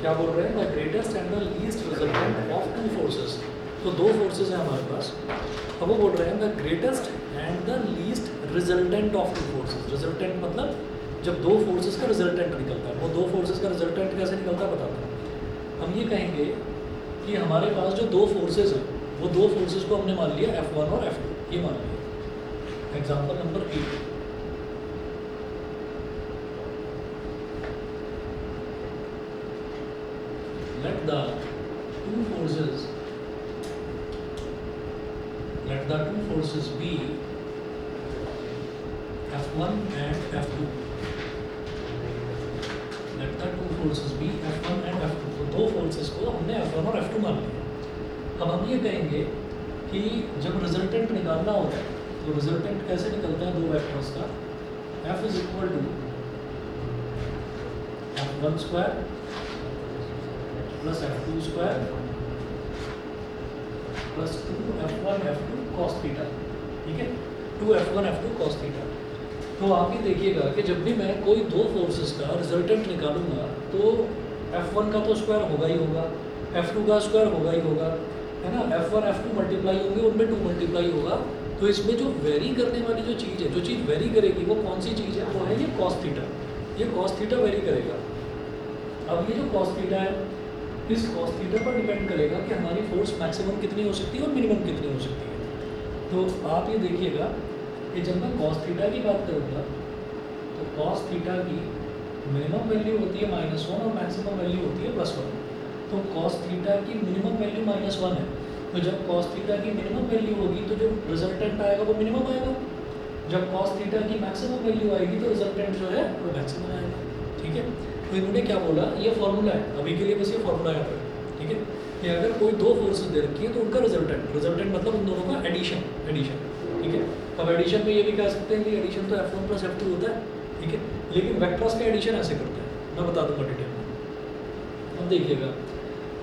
क्या बोल रहे हैं, the greatest and the least resultant of two forces. तो दो फोर्सेस हैं हमारे पास। अब वो बोल रहे हैं the greatest and the least resultant of two forces. Resultant मतलब जब दो फोर्सेस का रिजल्टेंट निकलता है, वो दो फोर्सेस का रिजल्टेंट कैसे निकलता है बताता हूँ। हम ये कहेंगे कि हमारे पास जो दो फोर्सेस हैं, वो दो फोर्सेस को हमने मान लिया F1 और F2, ये मान लिया। Example number 8, let the two forces be F1 and F2। let the two forces be F1 and F2। तो दो फोर्सेस को हमने F1 और F2 मान लिया। अब हम ये कहेंगे कि जब रिजल्टेंट निकालना होता है तो रिजल्टेंट कैसे निकलता है दो वेक्टर्स का। F is equal to F1 square plus F2 square plus 2F1 F2 cos theta. ठीक है, 2F1 F2 cos थीटा। तो आप ये देखिएगा कि जब भी मैं कोई दो फोर्सेस का रिजल्टेंट निकालूंगा तो F1 का तो स्क्वायर होगा ही होगा, F2 का स्क्वायर होगा ही होगा, है ना। F1 F2 मल्टीप्लाई होंगे, उनमें 2 मल्टीप्लाई होगा। तो इसमें जो वेरी करने वाली जो चीज़ है, जो चीज़ वेरी करेगी वो कौन सी चीज़ है, वो है ये cos थीटा। ये cos थीटा वेरी करेगा। अब ये जो cos थीटा है, इस cos थीटा पर डिपेंड करेगा कि हमारी फोर्स मैक्सिमम कितनी हो सकती है और मिनिमम कितनी हो सकती है। तो आप ये देखिएगा कि जब मैं cos थीटा की बात करूँगा तो cos थीटा की मिनिमम वैल्यू होती है -1 और मैक्सिमम वैल्यू होती है +1। तो cos थीटा की मिनिमम वैल्यू -1 है। तो जब cos थीटा की मिनिमम वैल्यू होगी तो जो रिजल्टेंट आएगा वो मिनिमम आएगा। जब cos थीटा की मैक्सिमम वैल्यू आएगी तो रिजल्टेंट जो है वो मैक्सिमम आएगा। ठीक है, तो इन्होंने क्या बोला, ये फॉर्मूला है, अभी के लिए बस ये फॉर्मूला यहाँ पर। ठीक है, कि अगर कोई दो फोर्सेस दे रखी है तो उनका रिजल्टेंट मतलब उन दोनों का एडिशन। ठीक है, अब एडिशन में ये भी कह सकते हैं कि एडिशन तो F1 प्लस F2 होता है। ठीक है, लेकिन वेक्टर्स का एडिशन ऐसे करते हैं, मैं बता दूंगा डिटेल में। अब देखिएगा,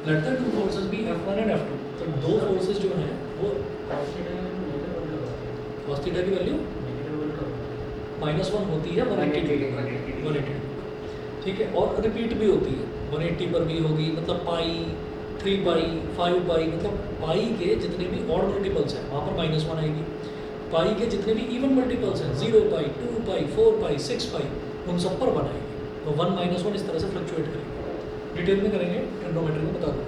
let the two forces be F1 and F2। तो दो फोर्सेस जो हैं वो cos थीटा की वैल्यू -1 होती है 180। ठीक है, और रिपीट भी होती है 180 पर भी होगी, मतलब पाई, 3 पाई, 5 पाई, मतलब पाई के जितने भी ऑड मल्टीपल्स हैं वहाँ पर -1 आएगी। पाई के जितने भी इवन मल्टीपल्स हैं 0 पाई, 2 पाई, 4 पाई, 6 पाई, उन सब पर 1 आएगी। तो 1 -1 इस तरह से फ्लक्चुएट करेंगे। डिटेल में करेंगे, ट्रिग्नोमेट्री में बता दूँगा।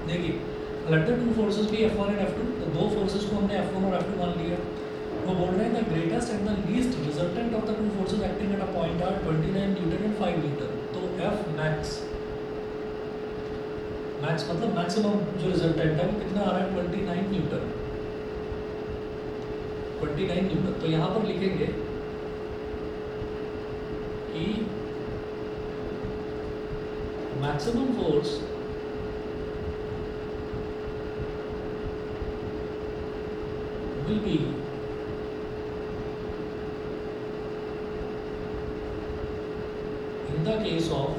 देखिए, let the two forces be F1 and F2। तो दो फोर्सेस को हमने F1 और F2 मान लिया। वो बोल रहे हैं the greatest and the least resultant of the two forces acting at a point are 29 newton and 5 newton. तो F मैक्स मतलब मैक्सिमम जो रिजल्टेंट है वो कितना आ रहा है, 29 न्यूटन। 29 न्यूटन। तो यहाँ पर लिखेंगे कि maximum force will be in the case of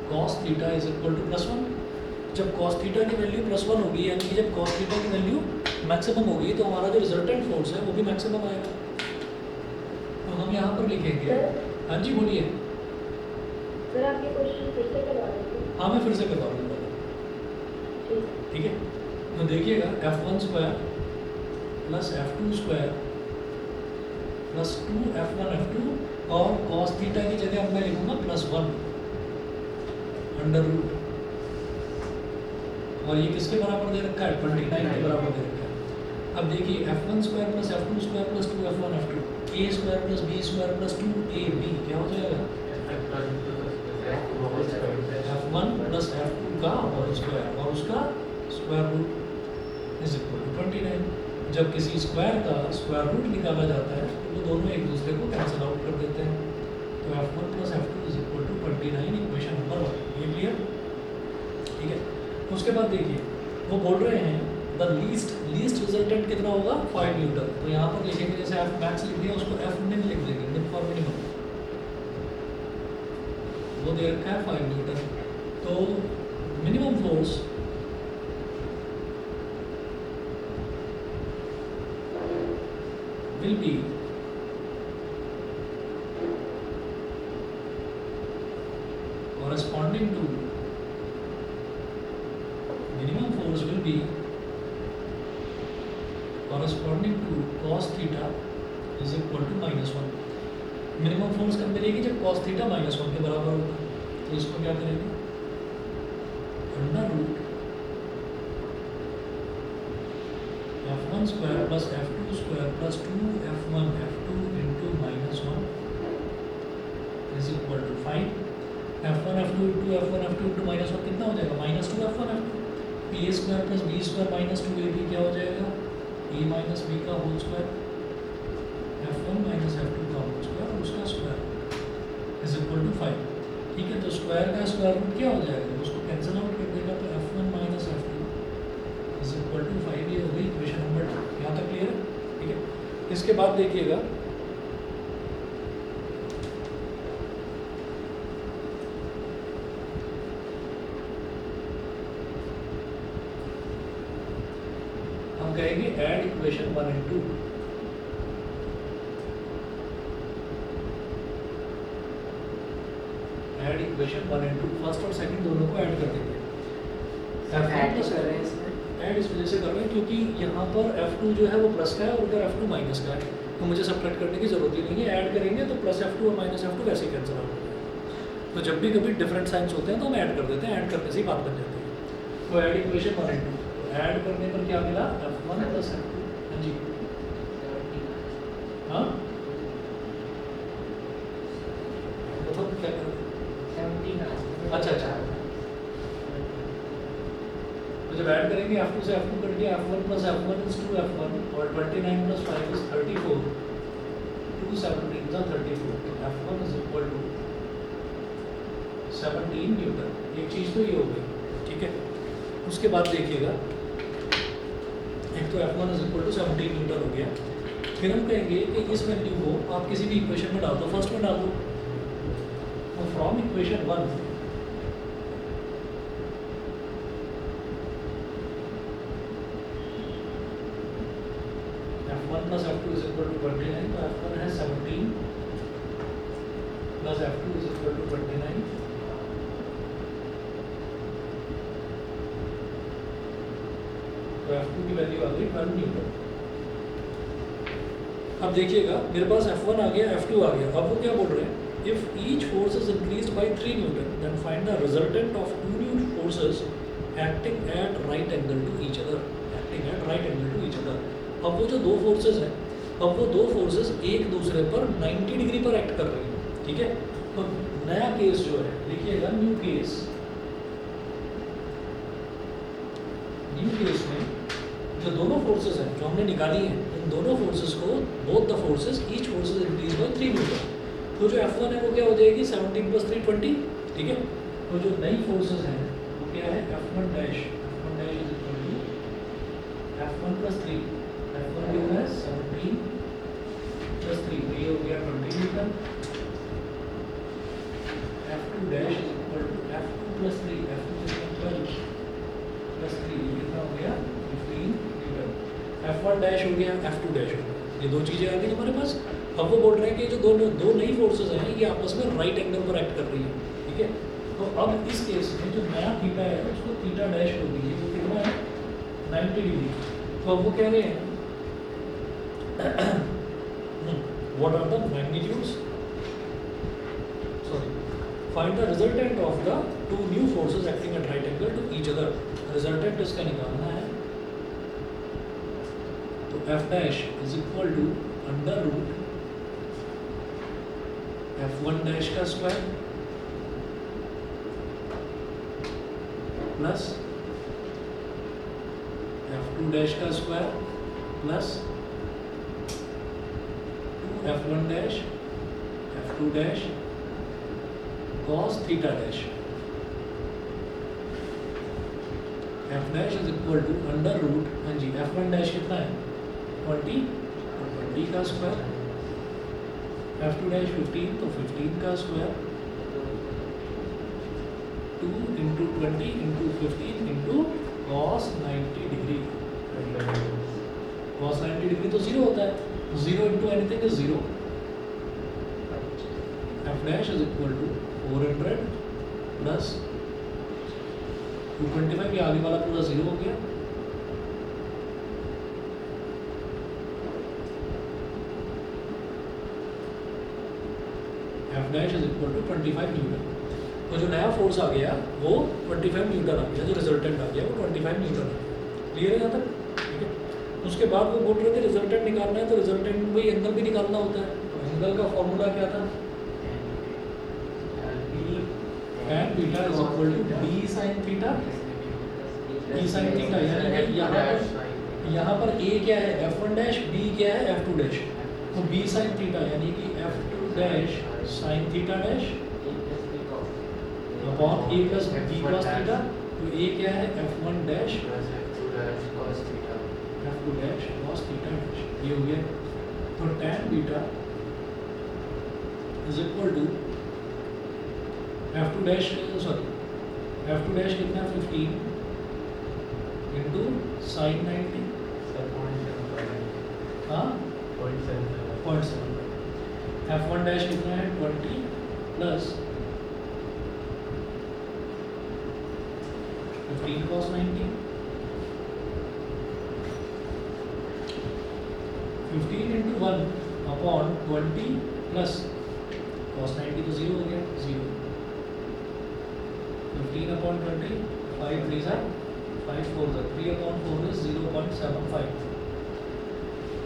cos theta is equal to +1। जब cos थीटा की वैल्यू +1 होगी, यानी कि जब cos थीटा की वैल्यू मैक्सिमम होगी तो हमारा जो रिजल्टेंट फोर्स है वो भी मैक्सिमम आएगा। तो हम यहाँ पर लिखेंगे, हाँ जी बोलिए। सर आप ये क्वेश्चन फिर से करवा दीजिए। हाँ मैं फिर से करवा दूँगा। ठीक है, तो देखिएगा F1 square plus F2 square plus 2F1 F2 और cos थीटा की जगह अब मैं लिखूंगा +1 अंडर रूट। और ये किसके बराबर दे रखा है, 29 के बराबर दे रखा है। अब देखिए F1 square plus F2 square plus 2F1 F2, A square plus B square plus 2AB क्या हो जाएगा, F1 प्लस F2 का होल स्क्वायर और उसका square root is equal to 29। जब किसी स्क्वायर का स्क्वायर रूट निकाला जाता है तो वो दोनों एक दूसरे को कैंसिल आउट कर देते हैं। तो F1 plus F2 is equal to 29, equation number 1। ये क्लियर? ठीक है, उसके बाद देखिए वो बोल रहे हैं द लीस्ट रिजल्टेंट कितना होगा, 5 न्यूटन। तो यहाँ पर लिखेंगे, जैसे F मैक्स लिख दिया उसको F मिन लिख देंगे, मिन फॉर मिनिमम, वो दे रखा है 5 न्यूटन। तो minimum force will be corresponding to minimum force will be corresponding to cos theta is equal to -1. Minimum force कब मिलेगी? जब cos थीटा -1 के बराबर होगा। तो इसको क्या करेंगे? Under root f1 square plus f2 square plus 2f1 f2 into -1 is equal to 5। f1 f2 into f1 f2 into -1 कितना हो जाएगा? -2 f1 f2 a square plus b square minus 2ab क्या हो जाएगा? a माइनस b का whole square f1 minus f2 का whole square और उसका स्क्वायर इज इक्वल टू 5। ठीक है, तो स्क्वायर का स्क्वायर रूट क्या हो जाएगा? उसको कैंसिल आउट कर देगा तो f1 minus f2 is equal to 5। ये हो गई इक्वेशन नंबर 2। यहाँ तक क्लियर है? ठीक है, इसके बाद देखिएगा हम कहेंगे add equation 1 and 2। Add equation 1 and 2, first और सेकंड दोनों को ऐड कर देंगे। ऐड कर रहे हैं इसमें, ऐड इस वजह से कर रहे हैं क्योंकि यहाँ पर f2 जो है वो प्लस का है और उधर f2 माइनस का है, तो मुझे सब्ट्रैक्ट करने की जरूरत ही नहीं है। ऐड करेंगे तो प्लस f2 और माइनस f2 वैसे ही कैंसिल आउट हो जाएगा। तो जब भी कभी डिफरेंट साइंस होते हैं तो हम ऐड कर देते हैं, ऐड करने से ही बात बन जाती है। तो ऐड इक्वेशन 1 एंड 2, ऐड करने पर क्या मिला? f1 plus f2। हाँ जी, हाँ मतलब क्या कर? 17 अच्छा अच्छा, तो जब ऐड करेंगे f2 से f2 कट गया, f1 plus f1 is 2f1 और 29 प्लस 5 इज 34, 2 17 था 34, तो f1 is equal to 17 Newton. एक चीज़ तो ये हो गई, ठीक है। उसके बाद देखिएगा, एक तो f1 is equal to 17 Newton हो गया। फिर हम कहेंगे कि इस वैल्यू को आप किसी भी इक्वेशन में डाल दो, फर्स्ट में डाल दो। तो from equation 1 f1 plus f2 is equal to 29, तो f1 है 17 plus f2 is equal to 29। तो f2 की वैल्यू आ गई 12 न्यूटन। अब देखिएगा मेरे पास f1 आ गया, f2 आ गया। अब वो क्या बोल रहे हैं? If each force is increased by 3 newton then find the resultant of 2 new forces acting at right angle to each other. Acting at right angle to each other. अब वो जो दो फोर्सेस हैं, अब वो दो फोर्सेस एक दूसरे पर 90 डिग्री पर एक्ट कर रही हैं, ठीक है। तो नया केस जो है, देखिएगा न्यू केस में जो दोनों फोर्सेस हैं जो हमने निकाली हैं, उन दोनों फोर्सेस को, both the forces, each forces increase by 3 Newton. तो जो f1 है वो क्या हो जाएगी? 17 प्लस 3 20, ठीक है। तो जो नई फोर्सेस हैं वो क्या है? f1 dash is equal to f1 plus 3, f1 जो है 17 प्लस 3, तो ये हो गया 20 newton. f2 dash is equal to f2 plus 3, f2 is equal 12 plus 3, ये कितना हो गया? 15 न्यूटन। f1 डैश हो गया, f2 डैश हो गया, ये दो चीज़ें आ गई हमारे पास। अब वो बोल रहे हैं कि जो दो नई फोर्सेस हैं ये आपस में राइट एंगल पर एक्ट कर रही है, ठीक है। तो अब इस केस में जो नया थीटा है उसको थीटा डैश हो गई है, वो कितना है? 90 डिग्री। तो अब वो कह रहे हैं what are the magnitudes, sorry, find the resultant of the 2 new forces acting at right angle to each other. Resultant इसका निकालना है, तो f dash is equal to under root f1 dash का स्क्वायर प्लस f2 डैश का square plus 2f1 dash f2 dash cos theta dash. f dash is equal to under root, हाँ जी, f1 dash कितना है? 20, तो 20 का square, f2 dash 15, तो 15 का स्क्वायर, 2 into 20 into 15 into cos 90 degree. cos 90 degree तो 0 होता है, 0 into anything is 0। f dash is equal to 400 plus 225, ये आगे वाला पूरा 0 हो गया। F dash is equal to 25 newton. तो जो नया फोर्स आ गया वो 25 न्यूटन आ गया, जो रिजल्टेंट आ गया वो 25 न्यूटन आ गया। क्लियर है यहाँ तक? ठीक है। उसके बाद वो बोल रहे थे रिजल्टेंट निकालना है, तो रिजल्टेंट में वही एंगल भी निकालना होता है। तो एंगल का फॉर्मूला क्या था? tan beta is equal to B sine theta. B sine theta यानी कि यहाँ पर ए क्या है? f1 डैश, बी क्या है? f2 dash. तो बी साइन थीटा यानी कि f2 dash sine theta dash upon A plus B cos theta. तो ए क्या है? f1 dash f2 dash cos theta dash. ये हो गया। तो tan beta is equal to f2 dash, sorry f2 dash कितना है? 15 इंटू साइन 90, हाँ 0.75। f1 डैश कितना है? 20 plus 15 cos 90, 15 into 1 upon 20 plus cos 90 तो 0 हो गया, 0। 15 upon 20, 5 3 are 5 4 are 3 upon 4 is 0.75।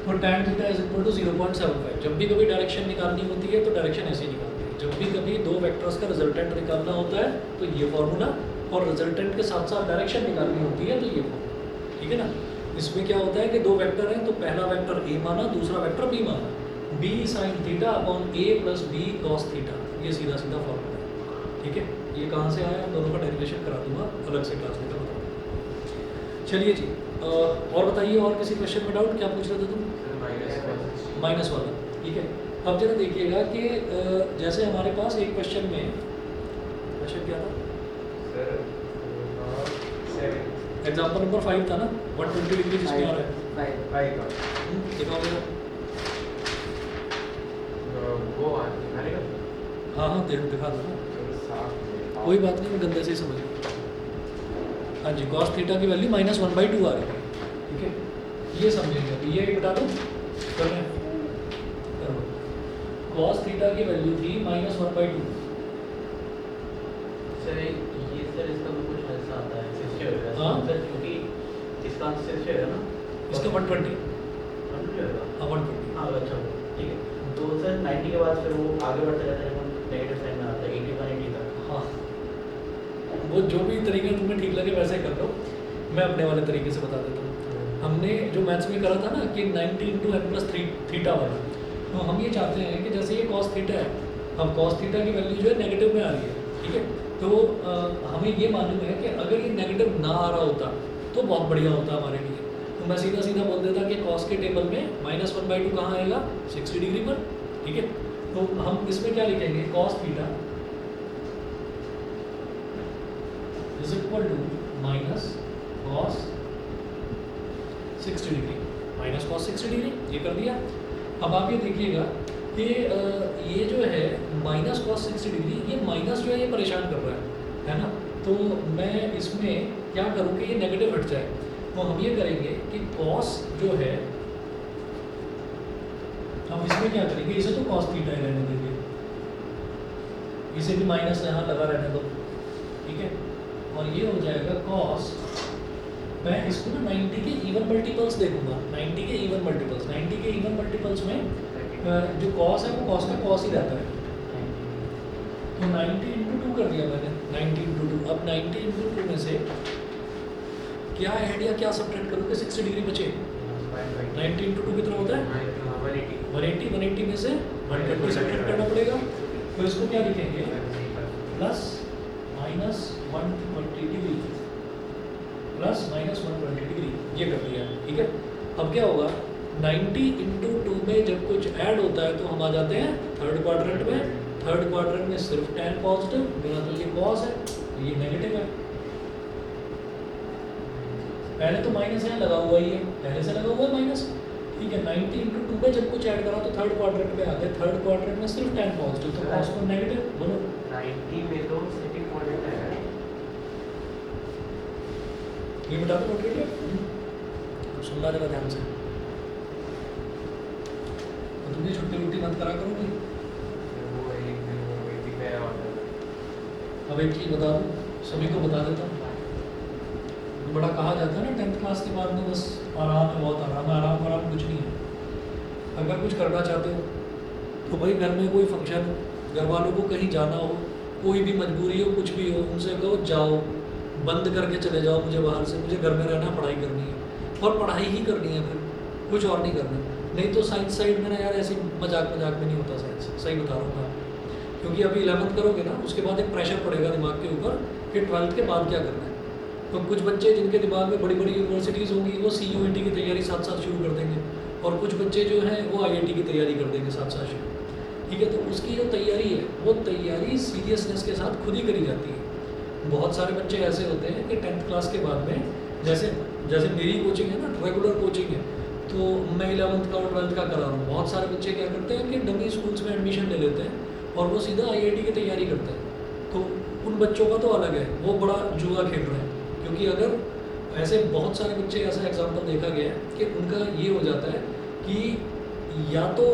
तो tan theta is equal to 0.75। जब भी कभी डायरेक्शन निकालनी होती है तो डायरेक्शन ऐसे ही निकालते हैं। जब भी कभी दो वेक्टर्स का रिजल्टेंट निकालना होता है तो ये फॉर्मूला, और रिजल्टेंट के साथ साथ डायरेक्शन निकालनी होती है तो ये फॉर्मूला। ठीक है ना? इसमें क्या होता है कि दो वेक्टर हैं तो पहला वेक्टर ए माना, दूसरा वेक्टर बी माना। B sine theta upon A plus B cos theta, ये सीधा सीधा फॉर्मूला है। ठीक है? ये कहाँ से आया? दोनों का डेरिवेशन करा दूंगा अलग से क्लास में, बताऊँगा। चलिए जी, और बताइए, और किसी क्वेश्चन में डाउट? क्या पूछ रहे थे तुम? माइनस वाला। ठीक है। अब जरा देखिएगा कि जैसे हमारे पास एक क्वेश्चन में क्वेश्चन क्या था? एग्जाम्पल नंबर 5 था ना, 120 डिग्री जिसमें आ रहा है। दिखाओ जरा। हाँ हाँ दिखा दो ना, कोई बात नहीं, मैं गंदे से ही समझ लूँ। हाँ जी, cos थीटा की वैल्यू -1/2 आ रही है। ठीक है, ये समझेंगे। अभी ये बता दो, कर रहे हैं, करो। cos थीटा की वैल्यू थी -1/2। सर इसका तो कुछ ऐसा आता है, सिस्टर होगा। हाँ? सर क्योंकि इसका सिस्टर है ना, इसका 120। 120 होगा। हाँ 120। हाँ अच्छा, ठीक है। तो सर 90 के बाद फिर वो आगे बढ़ते रहता है, नेगेटिव साइन में आता है 81 80 तक। हाँ, वो जो भी तरीका तुम्हें ठीक लगे वैसे कर लो। मैं अपने वाले तरीके से बता देता हूँ। हमने जो मैथ्स में करा था ना कि 90 × n+3 थीटा वाला, तो हम ये चाहते हैं कि जैसे ये cos थीटा है, अब cos थीटा की वैल्यू जो है नेगेटिव में आ रही है। ठीक है, तो हमें ये मालूम है कि अगर ये नेगेटिव ना आ रहा होता तो बहुत बढ़िया होता हमारे लिए। तो मैं सीधा सीधा बोल देता कि cos के टेबल में -1/2 कहाँ आएगा? 60 डिग्री पर। ठीक है, तो हम इसमें क्या लिखेंगे? cos theta is equal to -cos 60 degree, -cos 60 degree, ये कर दिया। अब आप ये देखिएगा कि ये जो है -cos 60 डिग्री, ये माइनस जो है ये परेशान कर रहा है ना? तो मैं इसमें क्या करूँ कि ये नेगेटिव हट जाए। तो हम ये करेंगे कि cos जो है, हम इसमें क्या करेंगे, इसे तो cos थीटा ही रहने देंगे, इसे भी माइनस यहाँ लगा रहने दो। ठीक है, और ये हो जाएगा cos, मैं इसको ना 90 के इवन मल्टीपल्स देखूंगा। 90 के इवन मल्टीपल्स, 90 के इवन मल्टीपल्स में जो cos है वो cos का cos ही रहता है। तो 90 × 2 कर दिया मैंने, 90 × 2। अब 90 × 2 में से क्या ऐड या क्या सब्ट्रैक्ट करूँ कि 60 डिग्री बचे? 90 × 2 कितना होता है? 180। 180 में से 120 सब्ट्रैक्ट करना पड़ेगा। तो इसको क्या लिखेंगे? प्लस -120 डिग्री, प्लस -120 डिग्री, ये कर लिया। ठीक है, अब क्या होगा? 90 × 2 में जब कुछ ऐड होता है तो हम आ जाते हैं थर्ड क्वाड्रेंट में। थर्ड क्वाड्रेंट में सिर्फ tan पॉजिटिव, बिना तो ये cos है, ये नेगेटिव है। पहले तो माइनस यहाँ लगा हुआ ही है, पहले से लगा हुआ है माइनस। ठीक है, 90 × 2 में जब कुछ ऐड करा तो थर्ड क्वाड्रेंट में आते हैं। थर्ड क्वाड्रेंट में सिर्फ tan पॉजिटिव, तो cos को नेगेटिव बोलो। 90 में तो सेकंड क्वाड्रेंट है, ये बता दो नोट कर लिया? अब सुनना जरा ध्यान से। तो तुमने छुट्टी वुट्टी मत करा करो भाई। वो एक दिन वो गई थी मैं ऑर्डर अब एक चीज़ बता दूँ, सभी को बता देता हूँ। बड़ा कहा जाता है ना 10th क्लास के बाद में बस आराम है, बहुत आराम है, आराम कुछ नहीं है। अगर कुछ करना चाहते हो तो भाई घर में कोई फंक्शन, घर वालों को कहीं जाना हो, कोई भी मजबूरी हो, कुछ भी हो, उनसे कहो जाओ, बंद करके चले जाओ मुझे बाहर से, मुझे घर में रहना, पढ़ाई करनी है और पढ़ाई ही करनी है, फिर कुछ और नहीं करना। नहीं तो साइंस साइड में ना यार ऐसे मजाक में नहीं होता साइंस, सही बता रहा हूँ मैं, क्योंकि अभी 11th करोगे ना उसके बाद एक प्रेशर पड़ेगा दिमाग के ऊपर कि 12th के बाद क्या करना है। तो कुछ बच्चे जिनके दिमाग में बड़ी बड़ी यूनिवर्सिटीज़ होंगी वो CUET की तैयारी साथ साथ शुरू कर देंगे, और कुछ बच्चे जो हैं वो IIT की तैयारी कर देंगे साथ साथ शुरू। ठीक है, तो उसकी जो तैयारी है वो तैयारी सीरियसनेस के साथ खुद ही करी जाती है। बहुत सारे बच्चे ऐसे होते हैं कि 10th क्लास के बाद में, जैसे मेरी कोचिंग है ना, रेगुलर कोचिंग है, तो मैं 11th का और 12th का करा रहा हूँ। बहुत सारे बच्चे क्या करते हैं कि डमी स्कूल्स में एडमिशन ले लेते हैं और वो सीधा IIT की तैयारी करते हैं। तो उन बच्चों का तो अलग है, वो बड़ा जुआ खेल रहे हैं, क्योंकि अगर ऐसे बहुत सारे बच्चे, ऐसा एग्जाम्पल देखा गया है कि उनका ये हो जाता है कि या तो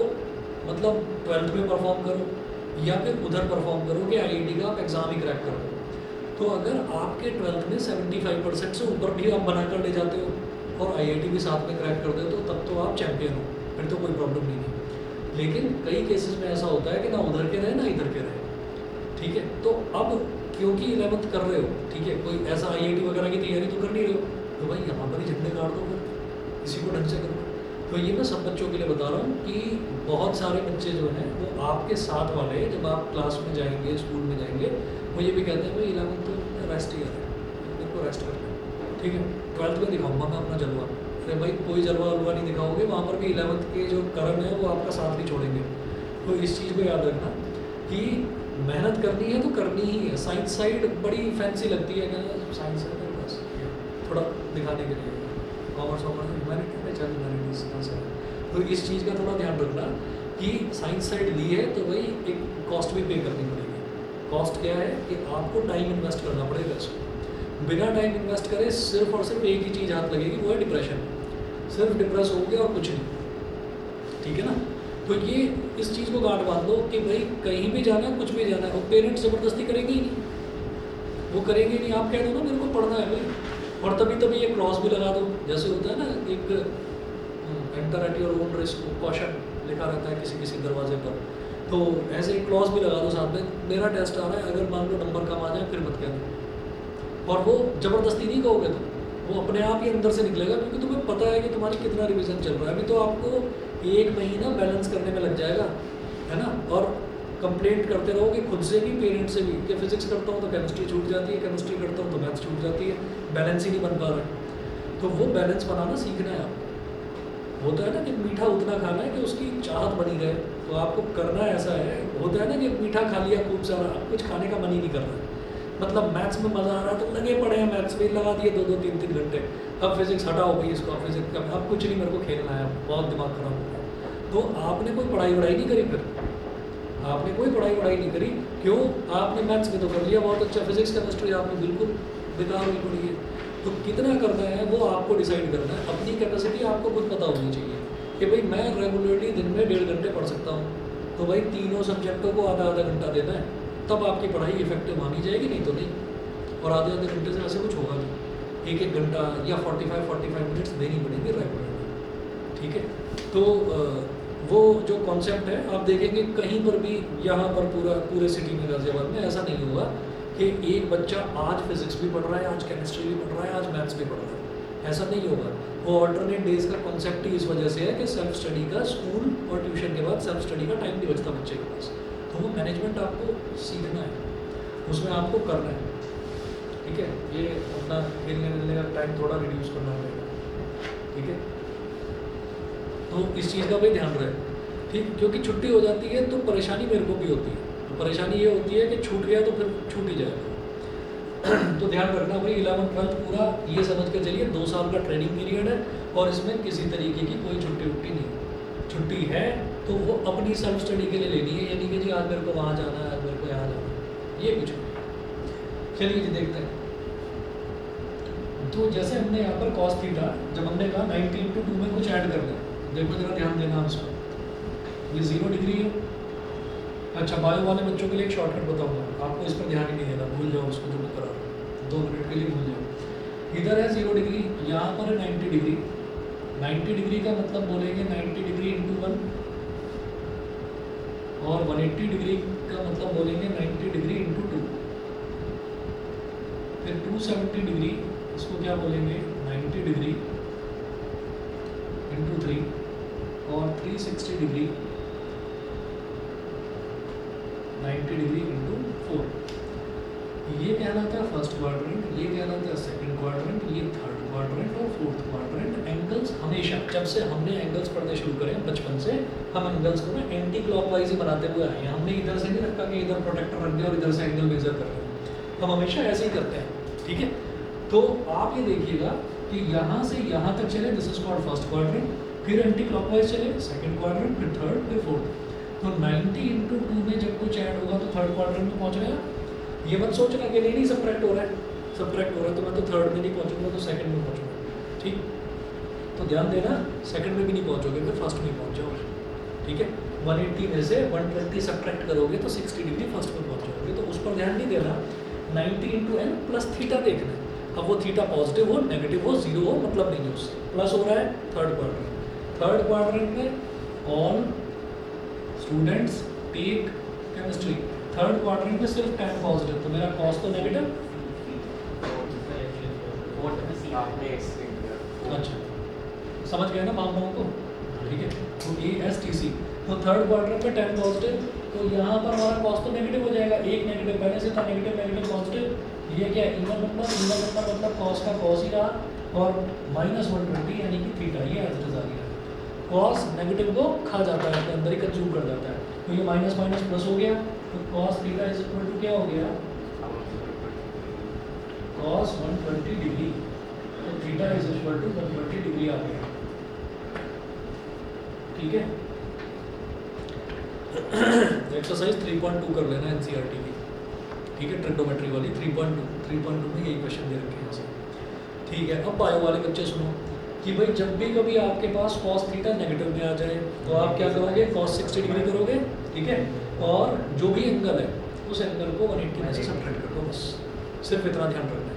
मतलब 12th में परफॉर्म करो या फिर उधर परफॉर्म करो कि IIT का आप एग्ज़ाम ही क्रैक कर दो। तो अगर आपके 12th में 75% से ऊपर भी आप बना कर ले जाते हो और IIT भी साथ में क्रैक कर दो तो तब तो आप चैम्पियन हो, फिर तो कोई प्रॉब्लम नहीं है। लेकिन कई केसेस में ऐसा होता है कि ना उधर के रहे ना इधर के रहे। ठीक है, तो अब क्योंकि 11th कर रहे हो, ठीक है, कोई ऐसा IIT वगैरह की तैयारी तो कर नहीं रहे हो, तो भाई यहाँ पर ही झंडे गाड़ दो, फिर इसी को ढंग से करो। तो ये मैं सब बच्चों के लिए बता रहा हूँ कि बहुत सारे बच्चे जो हैं वो आपके साथ वाले, जब आप क्लास में जाएंगे, स्कूल में जाएंगे, वो ये भी कहते हैं भाई 11th तो रेस्ट ही है, मेरे को रेस्ट करना है। ठीक है, 12th में दिखाऊंगा मैं अपना जलवा। अरे भाई कोई जलवा वलवा नहीं दिखाओगे, वहाँ पर भी 11th के जो कर्म है वो आपका साथ भी छोड़ेंगे। तो इस चीज़ को याद रखना कि मेहनत करनी है तो करनी ही है। साइंस साइड बड़ी फैंसी लगती है, क्या साइंस है मेरे पास, थोड़ा दिखाने के लिए, कॉमर्स ह्यूमैनिटी में चल ह्यूमैनिटीज। तो इस चीज़ का थोड़ा ध्यान रखना कि साइंस साइड ली है तो भाई एक कॉस्ट भी पे करनी पड़ेगी। कॉस्ट क्या है कि आपको टाइम इन्वेस्ट करना पड़ेगा इसको। बिना टाइम इन्वेस्ट करे सिर्फ और सिर्फ एक ही चीज़ हाथ लगेगी, वो है डिप्रेशन। सिर्फ डिप्रेस हो गया और कुछ नहीं। ठीक है ना, तो ये इस चीज़ को गांठ बांध दो कि भाई कहीं भी जाना है, कुछ भी जाना है, और पेरेंट्स ज़बरदस्ती करेंगे ही नहीं, वो करेंगे नहीं। आप कह दो ना मेरे को पढ़ना है भाई, और तभी ये क्रॉस भी लगा दो, जैसे होता है ना एक enter at your own risk caution लिखा रहता है किसी दरवाजे पर, तो ऐसे एक क्लॉज भी लगा दो साथ में, मेरा टेस्ट आ रहा है, अगर मान लो नंबर कम आ जाए फिर मत कहना। और वो ज़बरदस्ती नहीं कहोगे तो वो अपने आप ही अंदर से निकलेगा, क्योंकि तुम्हें पता है कि तुम्हारी कितना रिवीजन चल रहा है। अभी तो आपको 1 महीना बैलेंस करने में लग जाएगा, है ना, और कंप्लेंट करते रहोगे खुद से भी, पेरेंट से भी, कि फिजिक्स करता हूँ तो केमिस्ट्री छूट जाती है, केमिस्ट्री करता हूँ तो मैथ्स छूट जाती है, बैलेंस ही नहीं बन पा रहा है। तो वो बैलेंस बनाना सीखना है आपको। होता है ना कि मीठा उतना खाना है कि उसकी चाहत बनी रहे, तो आपको करना ऐसा है। होता है ना कि मीठा खा लिया खूब सारा, कुछ खाने का मन ही नहीं कर रहा, मतलब मैथ्स में मज़ा आ रहा है तो लगे पड़े हैं, मैथ्स में लगा दिए 2-2 3-3 घंटे। अब फिजिक्स हटाओ भाई इसको, फिजिक्स का अब कुछ नहीं, मेरे को खेलना है, बहुत दिमाग खराब हो गया। तो आपने कोई पढ़ाई वढ़ाई नहीं करी, फिर आपने कोई पढ़ाई वढ़ाई नहीं करी। क्यों? आपने मैथ्स में तो कर लिया बहुत अच्छा, फिजिक्स केमिस्ट्री आपने बिल्कुल बेकार हुई पड़ी है। तो कितना करना है वो आपको डिसाइड करना है। अपनी कैपेसिटी आपको खुद पता होनी चाहिए कि भाई मैं रेगुलरली दिन में 1.5 घंटे पढ़ सकता हूँ, तो भाई तीनों सब्जेक्टों को आधा घंटा देना है, तब आपकी पढ़ाई इफेक्टिव मानी जाएगी, नहीं तो नहीं। और आधे घंटे से ऐसे कुछ होगा नहीं, 1-1 घंटा या 45 मिनट्स देनी पड़ेगी रेगुलरली। ठीक है, तो वो जो कॉन्सेप्ट है आप देखेंगे कहीं पर भी, यहाँ पर पूरे सिटी में गाजियाबाद में ऐसा नहीं होगा कि एक बच्चा आज फिजिक्स भी पढ़ रहा है, आज केमिस्ट्री भी पढ़ रहा है, आज मैथ्स भी पढ़ रहा है, ऐसा नहीं होगा। वो ऑल्टरनेट डेज का कॉन्सेप्ट ही इस वजह से है कि सेल्फ स्टडी का, स्कूल और ट्यूशन के बाद सेल्फ स्टडी का टाइम नहीं बचता बच्चे के पास। तो वो मैनेजमेंट आपको सीखना है, उसमें आपको करना है। ठीक है, ये अपना खेलने मिलने का टाइम थोड़ा रिड्यूस करना पड़ेगा। ठीक है, तो इस चीज़ का भी ध्यान रहे। ठीक, क्योंकि छुट्टी हो जाती है तो परेशानी मेरे को भी होती है। तो परेशानी ये होती है कि छूट गया तो फिर छूट ही जाएगा। तो ध्यान रखना भाई, 11th-12th पूरा ये समझ कर चलिए 2 साल का ट्रेनिंग पीरियड है, और इसमें किसी तरीके की कोई छुट्टी उट्टी नहीं। छुट्टी है तो वो अपनी सेल्फ स्टडी के लिए लेनी है, यानी कि जी आज मेरे को वहाँ जाना है, आज मेरे को यहाँ जाना है, ये कुछ नहीं। चलिए जी देखते हैं तो जैसे हमने यहाँ पर cos थीटा, जब हमने कहा 90 इंटू 2 में कुछ ऐड कर दें, देखो जरा ध्यान देना आप इसमें, ये 0 डिग्री है। अच्छा, बायो वाले बच्चों के लिए एक शॉर्टकट बताऊंगा, आपको इस पर ध्यान ही नहीं देना, भूल जाओ उसको जो मैं करा रहा हूँ, 2 मिनट के लिए भूल जाओ। इधर है 0 डिग्री, यहाँ पर है 90 डिग्री। 90 डिग्री का मतलब बोलेंगे 90 डिग्री इंटू 1, और 180 डिग्री का मतलब बोलेंगे 90 डिग्री इंटू 2। फिर 270 डिग्री, इसको क्या बोलेंगे 90 डिग्री इंटू 3, और 360 डिग्री 90 डिग्री इंटू 4। ये कहलाता है फर्स्ट क्वाड्रेंट, ये कहलाता है सेकंड क्वाड्रेंट, ये थर्ड क्वाड्रेंट और फोर्थ क्वाड्रेंट। एंगल्स हमेशा, जब से हमने एंगल्स पढ़ने शुरू करें बचपन से, हम एंगल्स को ना एंटी क्लॉकवाइज ही बनाते हुए आए हैं। हमने इधर से नहीं रखा कि इधर प्रोटेक्टर रख दिया और इधर से एंगल मेजर कर रहे हैं, हम हमेशा ऐसे ही करते हैं, ठीक है। तो आप ये देखिएगा कि यहाँ से यहाँ तक चले, this is called first quadrant, फिर एंटी क्लॉकवाइज चले सेकंड क्वाड्रेंट, फिर थर्ड, फिर फोर्थ। तो 90 इंटू 2 में जब कुछ ऐड होगा तो थर्ड क्वाड्रेंट में पहुँच गया। ये मत सोचना कि नहीं सब्ट्रैक्ट हो रहा है, सब्ट्रैक्ट हो रहा है तो मैं तो थर्ड में नहीं पहुँचूंगा तो सेकंड में पहुँचूंगा, ठीक। तो ध्यान देना, सेकंड में भी नहीं पहुँचोगे, फिर फर्स्ट में पहुँच जाओगे, ठीक है। 180 में से 120 सब्ट्रैक्ट करोगे तो 60 डिग्री फर्स्ट में पहुँच जाओगे, तो उस पर ध्यान नहीं देना। 90 इंटू एन प्लस थीटा देखना है, अब वो थीटा पॉजिटिव हो नेगेटिव हो 0 हो मतलब नहीं है उससे, प्लस हो रहा है थर्ड क्वाड्रेंट। थर्ड क्वाड्रेंट में all students take chemistry, third quadrant में सिर्फ 10 पॉजिटिव, तो मेरा कॉस तो नेगेटिव। अच्छा, समझ गए ना मामलों को, ठीक है। तो ASTC, तो थर्ड क्वाड्रेंट में 10 पॉजिटिव, तो यहाँ पर हमारा कॉस तो नेगेटिव हो जाएगा, एक नेगेटिव पहले से था, नेगेटिव नेगेटिव पॉजिटिव। ये क्या है, इवन नंबर मतलब कॉस का कॉस ही रहा, और -120 यानी कि थीटा, ये एज इट इज आ गया। कॉस नेगेटिव को खा जाता है, अपने अंदर ही कंज्यूम कर जाता है, तो ये माइनस माइनस प्लस हो गया, तो cos theta is equal to क्या हो गया, कॉस 120 डिग्री, तो theta is equal to 120 degree आ गया, ठीक है। एक्सरसाइज 3.2 कर लेना NCERT की, ठीक है, ट्रिग्नोमेट्री वाली 3.2 में यही क्वेश्चन दे रखे हैं ऐसे, ठीक है। अब बायो वाले बच्चे सुनो कि भाई जब भी कभी आपके पास cos थीटा नेगेटिव में आ जाए तो आप क्या करोगे, cos 60 डिग्री करोगे, ठीक है, और जो भी एंगल है उस एंगल को 180 में से सब्ट्रैक्ट कर दो, बस सिर्फ इतना ध्यान रखना है।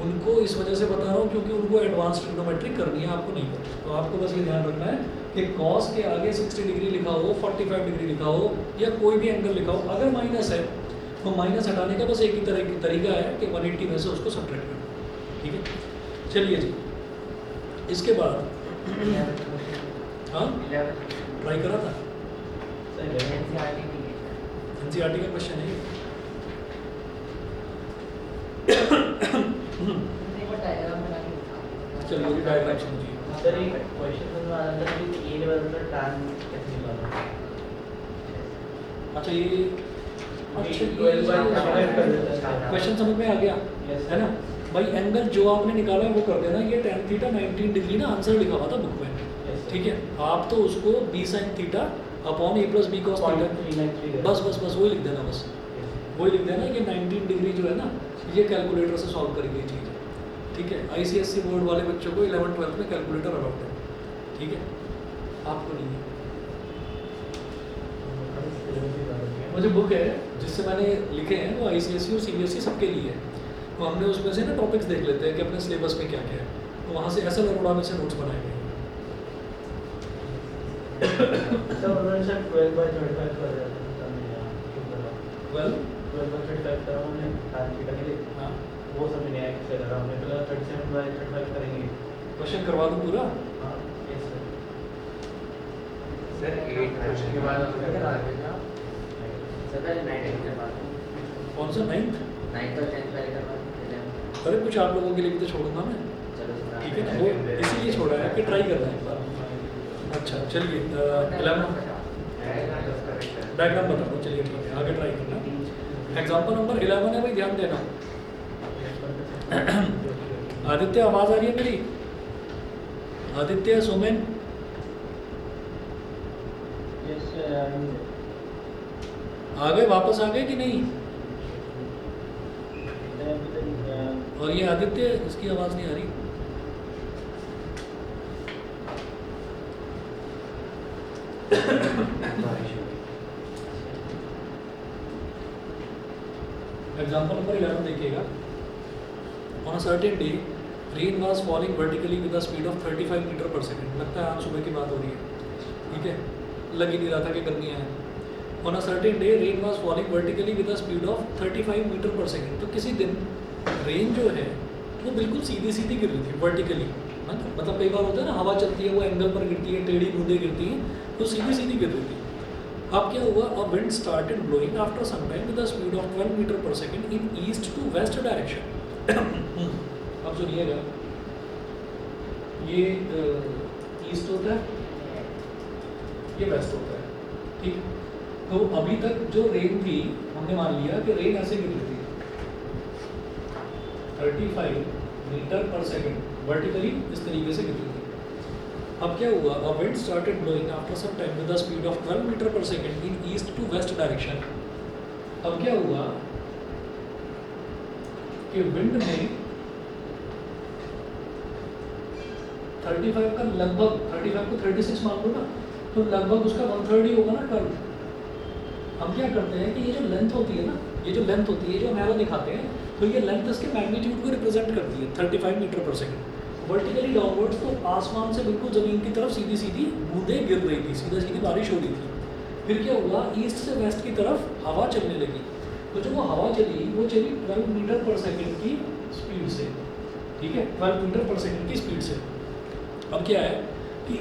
उनको इस वजह से बता रहा हूँ क्योंकि उनको एडवांस ट्रिग्नोमेट्री करनी है, आपको नहीं करनी, तो आपको बस ये ध्यान रखना है कि cos के आगे 60 डिग्री लिखा हो, 45 डिग्री लिखा हो, या कोई भी एंगल लिखा हो, अगर माइनस है तो माइनस हटाने का बस एक ही तरीका है कि 180 में से उसको सब्ट्रैक्ट कर दो, ठीक है। चलिए जी, इसके बाद हाँ ट्राई करा था, NCERT का क्वेश्चन है ये। चलिए डायग्राम समझिए। सर एक क्वेश्चन समझ में आ रहा था कि ए लेवल पर टैन कैसे निकालना है। अच्छा ये अच्छा 12 बाय 5 कर देता है। क्वेश्चन समझ में आ गया, Yes, है ना भाई। एंगल जो आपने निकाला है वो कर देना, ये tan थीटा 19 डिग्री ना आंसर लिखा हुआ था बुक में, Yes, ठीक है। आप तो उसको b sin theta upon a plus B cos theta, 0.393 बस बस बस वही लिख देना, बस वही लिख देना कि 19 डिग्री जो है ना ये कैलकुलेटर से सॉल्व करी गई चीज़ है, ठीक है। ICSE बोर्ड वाले बच्चों को 11th-12th में कैलकुलेटर अलाउड है, ठीक है, आपको नहीं है। मुझे बुक है जिससे मैंने लिखे हैं वो ICSE और CBSE सबके लिए है, तो हमने उसमें से ना टॉपिक्स देख लेते हैं कि अपने सिलेबस में क्या क्या है, तो वहाँ से ऐसा अरोड़ा में से नोट्स बनाए गए हैं। सर उन्होंने सर 12 बाय 35 कर दिया था, क्यों करा 12 बाय 35 करा हमने टैन थीटा के लिए। हाँ, वो समझ नहीं आया कैसे करा हमने, पहले 37 बाय 35 करेंगे। क्वेश्चन करवा दूँ पूरा। हाँ यस सर 8 क्वेश्चन के बाद हमने क्या करा सर 9 के बाद कौन सा 9th? 9 और 10 पहले करवा देते। अरे कुछ आप लोगों के लिए भी तो छोड़ूंगा मैं, चलो सर ठीक है ना, वो इसीलिए छोड़ा है कि ट्राई करना है एक बार। अच्छा चलिए 11 डायग्राम बता दो, चलिए ठीक है, आगे ट्राई करना। एग्जाम्पल नंबर 11 है भाई, ध्यान देना। आदित्य आवाज आ रही है मेरी? आदित्य, सोमेन, यस आ गए, वापस आ गए कि नहीं? और ये आदित्य, इसकी आवाज़ नहीं आ रही। एग्जाम्पल नंबर 11 देखिएगा। On a certain day rain was falling vertically with a speed of 35 metre per second. लगता है आज सुबह की बात हो रही है, ठीक है, लग ही नहीं रहा था कि गर्मी है। On a certain day rain was falling vertically with a speed of 35 metre per second. तो किसी दिन रेन जो है वो बिल्कुल सीधी सीधी गिर रही थी वर्टिकली। मतलब कई बार होता है ना, हवा चलती है वो एंगल पर गिरती है, टेढ़ी बूंदें गिरती हैं, तो सीधी सीधी गिर रही थी। अब क्या हुआ, a wind started blowing after some time with a speed of 12 metre per second in east to west direction. अब सुनिएगा, ये ईस्ट होता है, ये वेस्ट होता है, ठीक। तो अभी तक जो रेन थी, हमने मान लिया कि रेन ऐसे गिर रही थी 35 मीटर पर सेकंड वर्टिकली, इस तरीके से गिर रही थी। अब क्या हुआ, a wind started blowing after some time with a speed of 12 metre per second in east to west direction. अब क्या हुआ कि विंड में 35 का लगभग, 35 को 36 मान लो ना, तो लगभग उसका 1/3 ही होगा ना टर्म। हम क्या करते हैं कि ये जो लेंथ होती है ना, ये जो लेंथ होती है, जो हम एरो दिखाते हैं, तो ये लेंथ इसके मैग्नीट्यूड को रिप्रेजेंट करती है 35 metre per second. Vertically downwards तो आसमान से बिल्कुल ज़मीन की तरफ सीधी सीधी बूंदें गिर रही थी, सीधा सीधी बारिश हो रही थी। फिर क्या हुआ, ईस्ट से वेस्ट की तरफ हवा चलने लगी। तो जो वो हवा चली, वो चली 12 मीटर पर सेकंड की स्पीड से, ठीक है, 12 मीटर पर सेकंड की स्पीड से। अब क्या है कि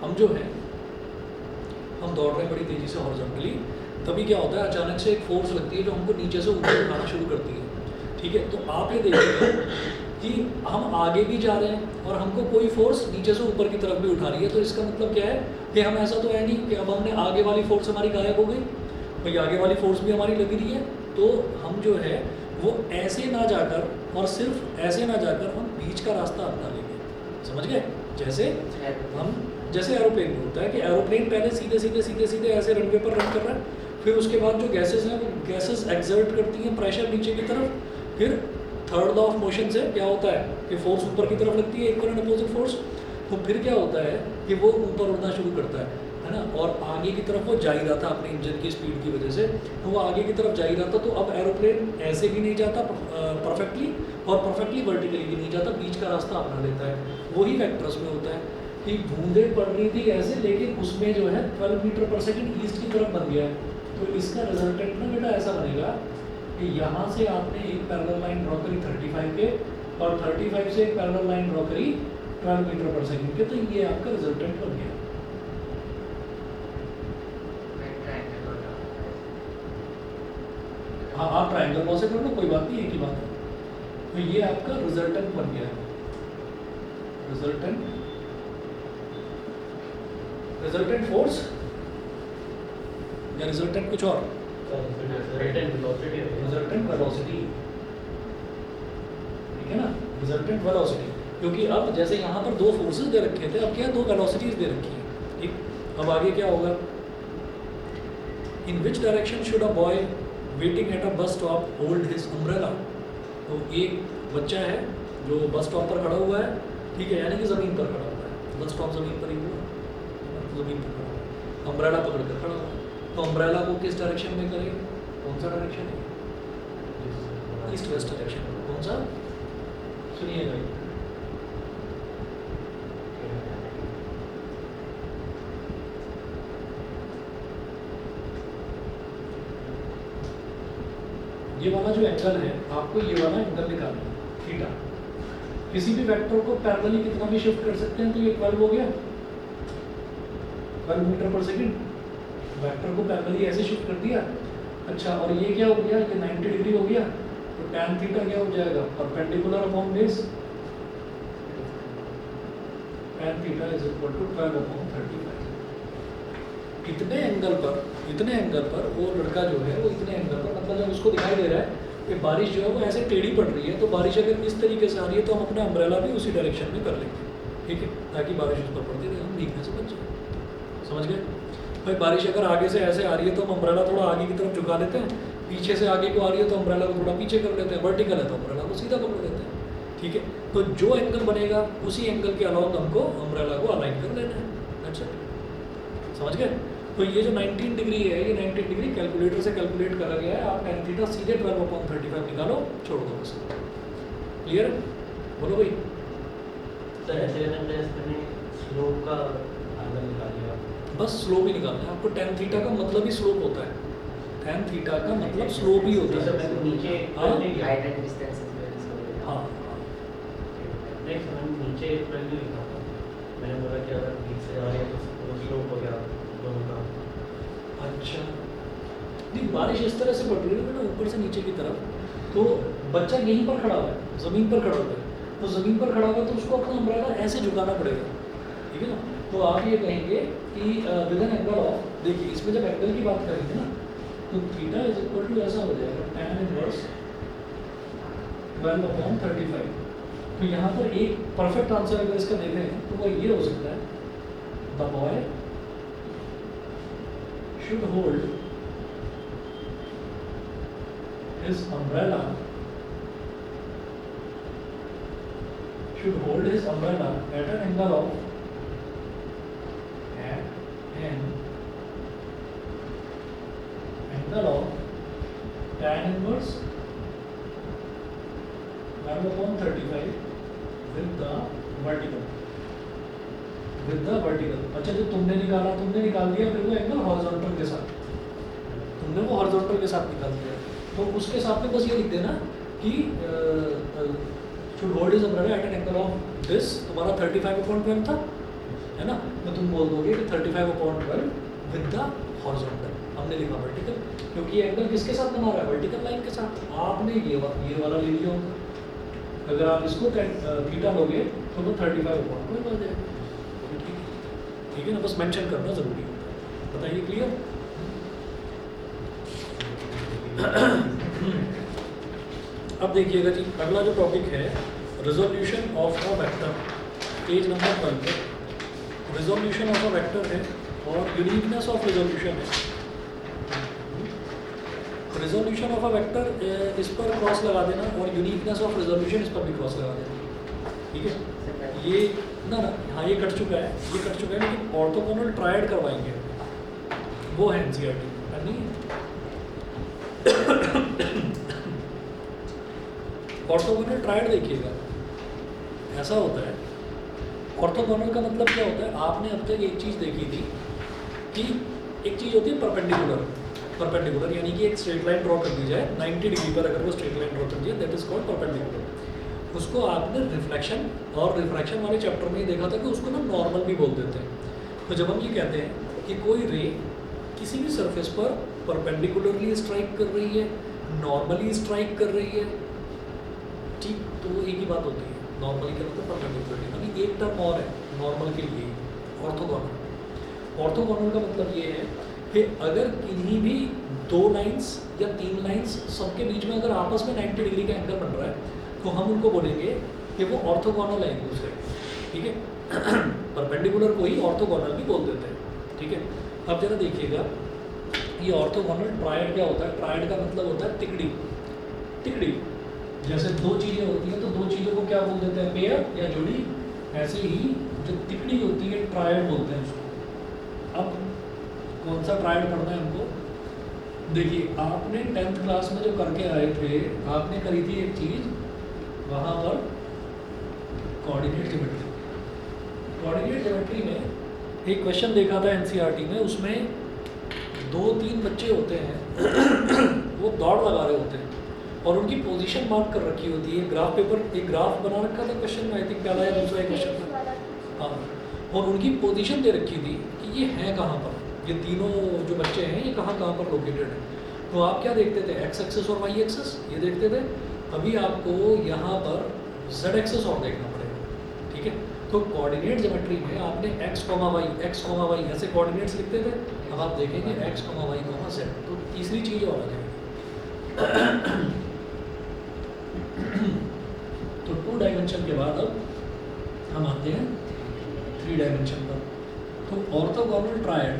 हम जो है, हम दौड़ रहे हैं बड़ी तेज़ी से हॉरिजॉन्टली, तभी क्या होता है, अचानक से एक फोर्स लगती है जो हमको नीचे से ऊपर उठाना शुरू करती है, ठीक है। तो आप ये देखिए कि हम आगे भी जा रहे हैं और हमको कोई फोर्स नीचे से ऊपर की तरफ भी उठा रही है। तो इसका मतलब क्या है कि हम, ऐसा तो है नहीं कि अब हमने आगे वाली फोर्स हमारी गायब हो गई, भाई आगे वाली फोर्स भी हमारी लगी रही है। तो हम जो है वो ऐसे ना जाकर, और सिर्फ ऐसे ना जाकर, हम बीच का रास्ता अपना लेंगे। समझ गए? जैसे हम, जैसे एरोप्लेन में होता है कि एरोप्लेन पहले सीधे सीधे सीधे सीधे ऐसे रनवे पर रन कर रहा है, फिर उसके बाद जो गैसेस हैं वो गैसेस एक्सर्ट करती हैं प्रेशर नीचे की तरफ, फिर थर्ड लॉ ऑफ मोशन से क्या होता है कि फोर्स ऊपर की तरफ लगती है, इक्वल एंड अपोजिट फोर्स। तो फिर क्या होता है कि वो ऊपर उड़ना शुरू करता है ना, और आगे की तरफ वो जा ही रहा था अपने इंजन की स्पीड की वजह से, तो वो आगे की तरफ जा ही रहा था। तो अब एरोप्लेन ऐसे भी नहीं जाता परफेक्टली, और परफेक्टली वर्टिकली भी नहीं जाता, बीच का रास्ता अपना लेता है। वही वेक्टर्स में होता है कि बूंदें पड़ रही थी ऐसे, लेकिन उसमें जो है 12 मीटर पर सेकंड ईस्ट की तरफ बन गया है। तो इसका रिजल्टेंट ना बेटा ऐसा बनेगा कि यहाँ से आपने एक पैरेलल लाइन ड्रॉ करी 35 के, और 35 से एक पैरेलल लाइन ड्रॉ करी 12 मीटर पर सेकंड के, तो ये आपका रिजल्टेंट बन गया। हाँ, आप ट्रायंगल लॉ से करो ना, कोई बात नहीं, एक ही बात है। तो ये आपका रिजल्टेंट बन गया है। रिजल्टेंट फोर्स या रिजल्टेंट कुछ और, रिजल्टेंट वेलोसिटी, ठीक है ना, रिजल्टेंट वेलोसिटी। क्योंकि अब जैसे यहाँ पर दो फोर्सेस दे रखे थे, अब क्या दो वेलोसिटीज दे रखी है, ठीक। अब आगे क्या होगा, in which direction should a boy waiting at a bus stop hold his umbrella. तो एक बच्चा है जो बस स्टॉप पर खड़ा हुआ है, ठीक है, यानी कि ज़मीन पर खड़ा हुआ है, बस स्टॉप ज़मीन पर ही हुआ, ज़मीन पर खड़ा हुआ है, अम्ब्रेला पकड़ कर खड़ा हुआ है। तो अम्ब्रेला को किस डायरेक्शन में करें, कौन सा डायरेक्शन है, ईस्ट वेस्ट डायरेक्शन, कौन सा, सुनिएगा ये वाला जो एंगल है, आपको ये वाला एंगल निकालना है, थीटा। किसी भी वेक्टर को पैरेलली कितना भी शिफ्ट कर सकते हैं, तो ये 12 हो गया, 12 मीटर पर सेकंड। वेक्टर को पैरेलली ऐसे शिफ्ट कर दिया। अच्छा, और ये क्या हो गया, ये 90 डिग्री हो गया, तो tan थीटा क्या हो जाएगा, perpendicular upon base, tan theta is equal to 12/35। इतने एंगल पर वो लड़का जो है वो इतने एंगल पर, मतलब जब उसको दिखाई दे रहा है कि बारिश जो है वो ऐसे टेढ़ी पड़ रही है, तो बारिश अगर इस तरीके से आ रही है तो हम अपना अम्ब्रेला भी उसी डायरेक्शन में कर लेंगे, ठीक है, ताकि बारिश उस पर पड़ती रहे, हम भीगने से बच जाए। समझ गए भाई? बारिश अगर आगे से ऐसे आ रही है तो हम अम्ब्रेला थोड़ा आगे की तरफ झुका लेते हैं, पीछे से आगे को आ रही है तो अम्ब्रेला को थोड़ा पीछे कर लेते हैं, वर्टिकल है तो अम्ब्रेला को सीधा पकड़ लेते हैं, ठीक है। तो जो एंगल बनेगा उसी एंगल के अलाउंग हमको अम्ब्रेला को अलाइन कर लेना है, अच्छा समझ गए। तो ये जो 19 डिग्री है, ये 19 डिग्री कैलकुलेटर से कैलकुलेट करा गया है। आप tan थीटा सीधे 12/35 निकालो, छोड़ दो बस, क्लियर है? बोलो भाई। तो ऐसे करने से स्लोप का एंगल निकालिएगा, बस स्लोप ही निकालना है आपको। tan थीटा का मतलब ही स्लोप होता है, tan थीटा का मतलब स्लोप ही होता जैसे है। मैंने नीचे हाँ? नहीं किया। Height and distance is very small. हाँ नेक्स्ट मैंने नीचे इक्वल नहीं लिखा था, मैंने बोला कि अगर बीच से आ रही है तो स्लोप हो गया दोनों का। अच्छा, नहीं बारिश इस तरह से पड़ रही है ना ऊपर से नीचे की तरफ, तो बच्चा यहीं पर खड़ा हुआ है, ज़मीन पर खड़ा हुआ है, तो ज़मीन पर खड़ा हुआ है तो उसको अपना अम्ब्रेला ऐसे झुकाना पड़ेगा, ठीक है ना। तो आप ये कहेंगे कि विद एन एंगल ऑफ, देखिए इसमें जब एंगल की बात करेंगे ना तो थीटा इज इक्वल टू ऐसा हो जाएगा tan इनवर्स 12/35। तो यहाँ पर एक परफेक्ट आंसर अगर इसका देखें तो वो ये हो सकता है, the boy should hold his umbrella at an angle of tan inverse 12/35 with the vertical। अच्छा, जो तुमने निकाल दिया, फिर वो एंगल हॉरिजॉन्टल के साथ, तुमने वो हॉरिजॉन्टल के साथ निकाल दिया, तो उसके साथ में बस ये लिख देना कि should hold his umbrella at an angle of this, तुम्हारा 35/12 था, है ना, तो तुम बोल दोगे कि 35/12 with the horizontal। हमने लिखा वर्टिकल, क्योंकि ये एंगल किसके साथ बना रहा है, वर्टिकल लाइन के साथ। आपने ये वाला ले लिया होगा, अगर आप इसको थीटा लोगे तो वो 35/12 आ जाएगा, ठीक है ना। बस मेंशन करना जरूरी होता है, बताइए क्लियर। अब देखिएगा जी, अगला जो टॉपिक है resolution of a vector, page number 12 पे रिजोल्यूशन ऑफ अ वेक्टर है और यूनिकनेस ऑफ रिजोल्यूशन है। रिजोल्यूशन ऑफ अ वेक्टर इस पर क्रॉस लगा देना और यूनिकनेस ऑफ रिजोल्यूशन इस पर भी क्रॉस लगा देना, ठीक है। ये ना हाँ ये कट चुका है, लेकिन ऑर्थोगोनल ट्रायड करवाएंगे, वो है एनसीईआरटी नहीं। ऑर्थोगोनल ट्रायड देखिएगा, ऐसा होता है। ऑर्थोगोनल का मतलब क्या होता है, आपने अब तक एक चीज़ देखी थी कि एक चीज़ होती है परपेंडिकुलर, यानी कि एक स्ट्रेट लाइन ड्रॉ कर दी जाए 90 डिग्री पर, अगर वो स्ट्रेट लाइन ड्रॉ कर दी जाए, दैट इज कॉल्ड परपेंडिकुलर। उसको आपने रिफ्लेक्शन और रिफ्रैक्शन वाले चैप्टर में ही देखा था कि उसको ना नॉर्मल भी बोल देते हैं। तो जब हम ये कहते हैं कि कोई रे किसी भी सरफेस पर परपेंडिकुलरली स्ट्राइक कर रही है, नॉर्मली स्ट्राइक कर रही है, ठीक, तो एक ही बात होती है, नॉर्मली के मतलब परपेंडिकुलरली। अभी एक टर्म और है नॉर्मल के लिए, ऑर्थोगोनल। ऑर्थोगोनल का मतलब ये है कि अगर किन्हीं भी दो लाइंस या तीन लाइंस सबके बीच में अगर आपस में 90 डिग्री का एंगल बन रहा है तो हम उनको बोलेंगे कि वो ऑर्थोगोनल है एक दूसरे, ठीक है। परपेंडिकुलर को ही ऑर्थोगोनल भी बोल देते हैं, ठीक है। अब जरा देखिएगा, ये ऑर्थोगोनल ट्रायड क्या होता है। ट्रायड का मतलब होता है तिकड़ी। जैसे दो चीज़ें होती हैं तो दो चीज़ों को क्या बोल देते हैं, पेयर या जोड़ी। ऐसे ही जो तिकड़ी होती है ट्रायड बोलते हैं उसको। अब कौन सा ट्रायड पढ़ना है हमको, देखिए आपने 10th क्लास में जो करके आए थे, आपने करी थी एक चीज़ वहाँ पर, कोऑर्डिनेट ज्योमेट्री में एक क्वेश्चन देखा था एनसीईआरटी में। उसमें 2-3 बच्चे होते हैं वो दौड़ लगा रहे होते हैं और उनकी पोजीशन मार्क कर रखी होती है। ग्राफ पेपर, एक ग्राफ बना रखा था क्वेश्चन में, आई थिंक पहला या दूसरा क्वेश्चन था, हाँ, और उनकी पोजीशन दे रखी थी कि ये है कहाँ पर, ये तीनों जो बच्चे हैं ये कहाँ पर लोकेटेड है। तो आप क्या देखते थे, एक्स एक्सेस और वाई एक्सेस ये देखते थे। अभी आपको यहाँ पर जेड एक्सेस और देखना पड़ेगा, ठीक है। तो कोऑर्डिनेट ज्योमेट्री में आपने x, y ऐसे कोऑर्डिनेट्स लिखते थे। अब आप देखेंगे x, y, z। तो तीसरी चीज़ और आ जाएगी। तो 2 डायमेंशन के बाद अब हम आते हैं 3 डायमेंशन पर। तो ऑर्थोगोनल ट्रायड,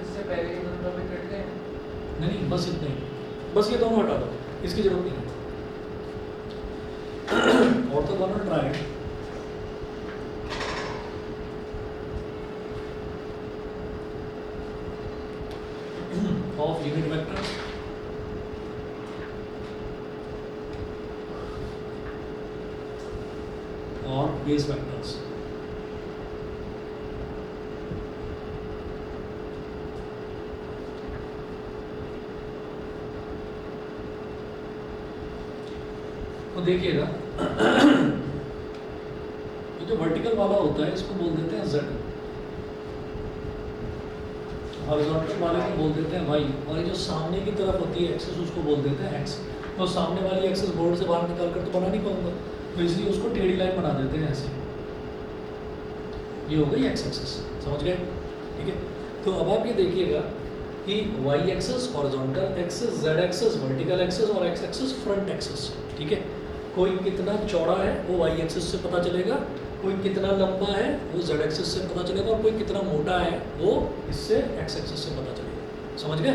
इससे पहले के दोनों टॉपिक कट गए। नहीं बस इतना ही, बस ये दोनों हटा दो, इसकी जरूरत नहीं है। Orthogonal triad of unit vectors और बेस वेक्टर्स। तो देखिएगा ये जो वर्टिकल वाला होता है इसको बोल देते हैं z, हॉरिजॉन्टल वाले को बोल देते हैं y, और ये जो सामने की तरफ होती है एक्सिस उसको बोल देते हैं x। तो सामने वाली एक्सिस बोर्ड से बाहर निकाल कर तो बना नहीं पाऊंगा, तो इसलिए उसको टेढ़ी लाइन बना देते हैं ऐसे। ये हो गई x एक्सिस, समझ गए? ठीक है, तो अब आप ये देखिएगा कि y axis horizontal axis, z axis vertical axis और x एक्सिस फ्रंट एक्सिस। ठीक है, कोई कितना चौड़ा है वो y एक्सिस से पता चलेगा, कोई कितना लंबा है वो z एक्सिस से पता चलेगा, और कोई कितना मोटा है वो इससे x एक्सिस से पता चलेगा। समझ गए?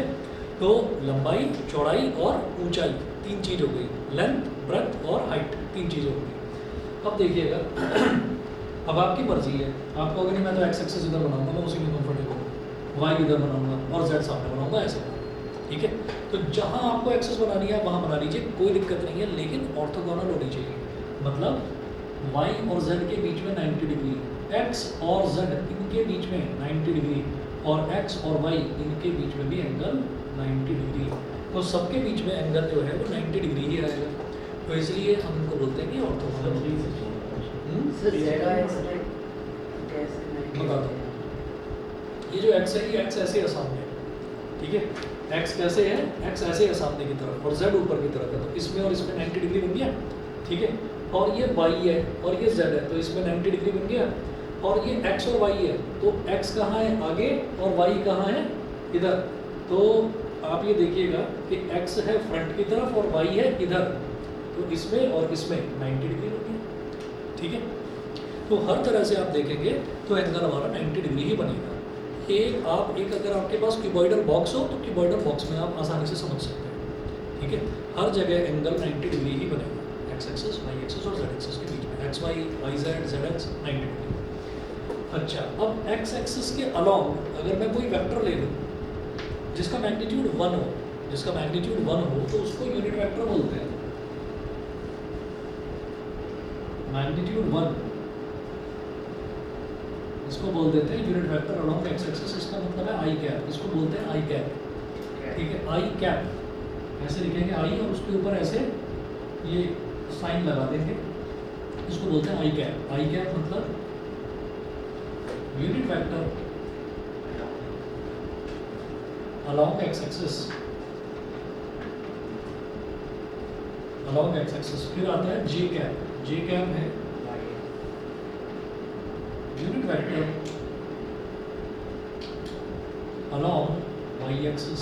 तो लंबाई, चौड़ाई और ऊंचाई तीन चीज हो गई, लेंथ, ब्रेथ और हाइट तीन चीज हो गई। अब देखिएगा अब आपकी मर्जी है, आपको अगर नहीं मैं तो x एक्सिस इधर बनाऊंगा, मैं उसी में कंफर्टेबल हूँ, y इधर बनाऊंगा और z सामने बनाऊंगा, ऐसे। ठीक है, तो जहाँ आपको एक्सेस बनानी है वहाँ बना लीजिए, कोई दिक्कत नहीं है, लेकिन ऑर्थोगोनल होनी चाहिए। मतलब y और z के बीच में 90 डिग्री, x और z इनके बीच में 90 डिग्री, और x और y इनके बीच में भी एंगल 90 डिग्री। तो सबके बीच में एंगल जो है वो 90 डिग्री ही आएगा, तो इसलिए हम इनको बोलते हैं कि ऑर्थोगोनल। सर जेड एक्स कैसे बता दो, ये जो x है ये x ऐसे है सामने, ठीक है, x कैसे है, x ऐसे है सामने की तरफ और z ऊपर की तरफ है, तो इसमें और इसमें 90 डिग्री बन गया। ठीक है, और ये y है और ये z है, तो इसमें 90 डिग्री बन गया, और ये x और y है, तो x कहाँ है आगे और y कहाँ है इधर। तो आप ये देखिएगा कि x है फ्रंट की तरफ और y है इधर, तो इसमें और इसमें 90 डिग्री बन गया। ठीक है, तो हर तरह से आप देखेंगे तो एंगल हमारा 90 डिग्री ही बनेगा। एक अगर आपके पास क्यूबॉइडल बॉक्स हो तो क्यूबॉइडल बॉक्स में आप आसानी से समझ सकते हैं। ठीक है, हर जगह एंगल 90 डिग्री ही बनेगा, एक्स एक्सिस, वाई एक्सिस और जेड एक्सिस के बीच में, X Y, Y Z, Z X 90 degree. अच्छा, अब एक्स एक्सिस के अलॉन्ग अगर मैं कोई वेक्टर ले लूँ जिसका मैग्नीट्यूड 1 हो, तो उसको यूनिट वेक्टर बोलते हैं। मैग्नीट्यूड 1 इसको बोल देते हैं unit vector along X axis, इसका मतलब है आई कैप, इसको बोलते हैं आई कैप। ठीक है, आई कैप ऐसे लिखेंगे आई, और उसके ऊपर ऐसे ये साइन लगा देंगे, इसको बोलते हैं आई कैप। आई कैप मतलब unit vector along X axis, फिर आता है जे कैप। जे कैप है unit vector along Y axis,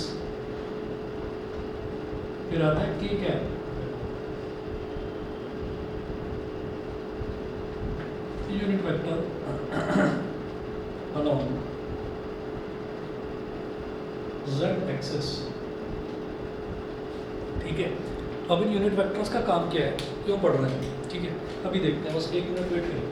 फिर आता है K cap unit vector along Z axis. ठीक है, अब इन यूनिट वेक्टर्स का काम क्या है, क्यों पढ़ रहे हैं? ठीक है, अभी देखते हैं, बस एक मिनट वेट करिए।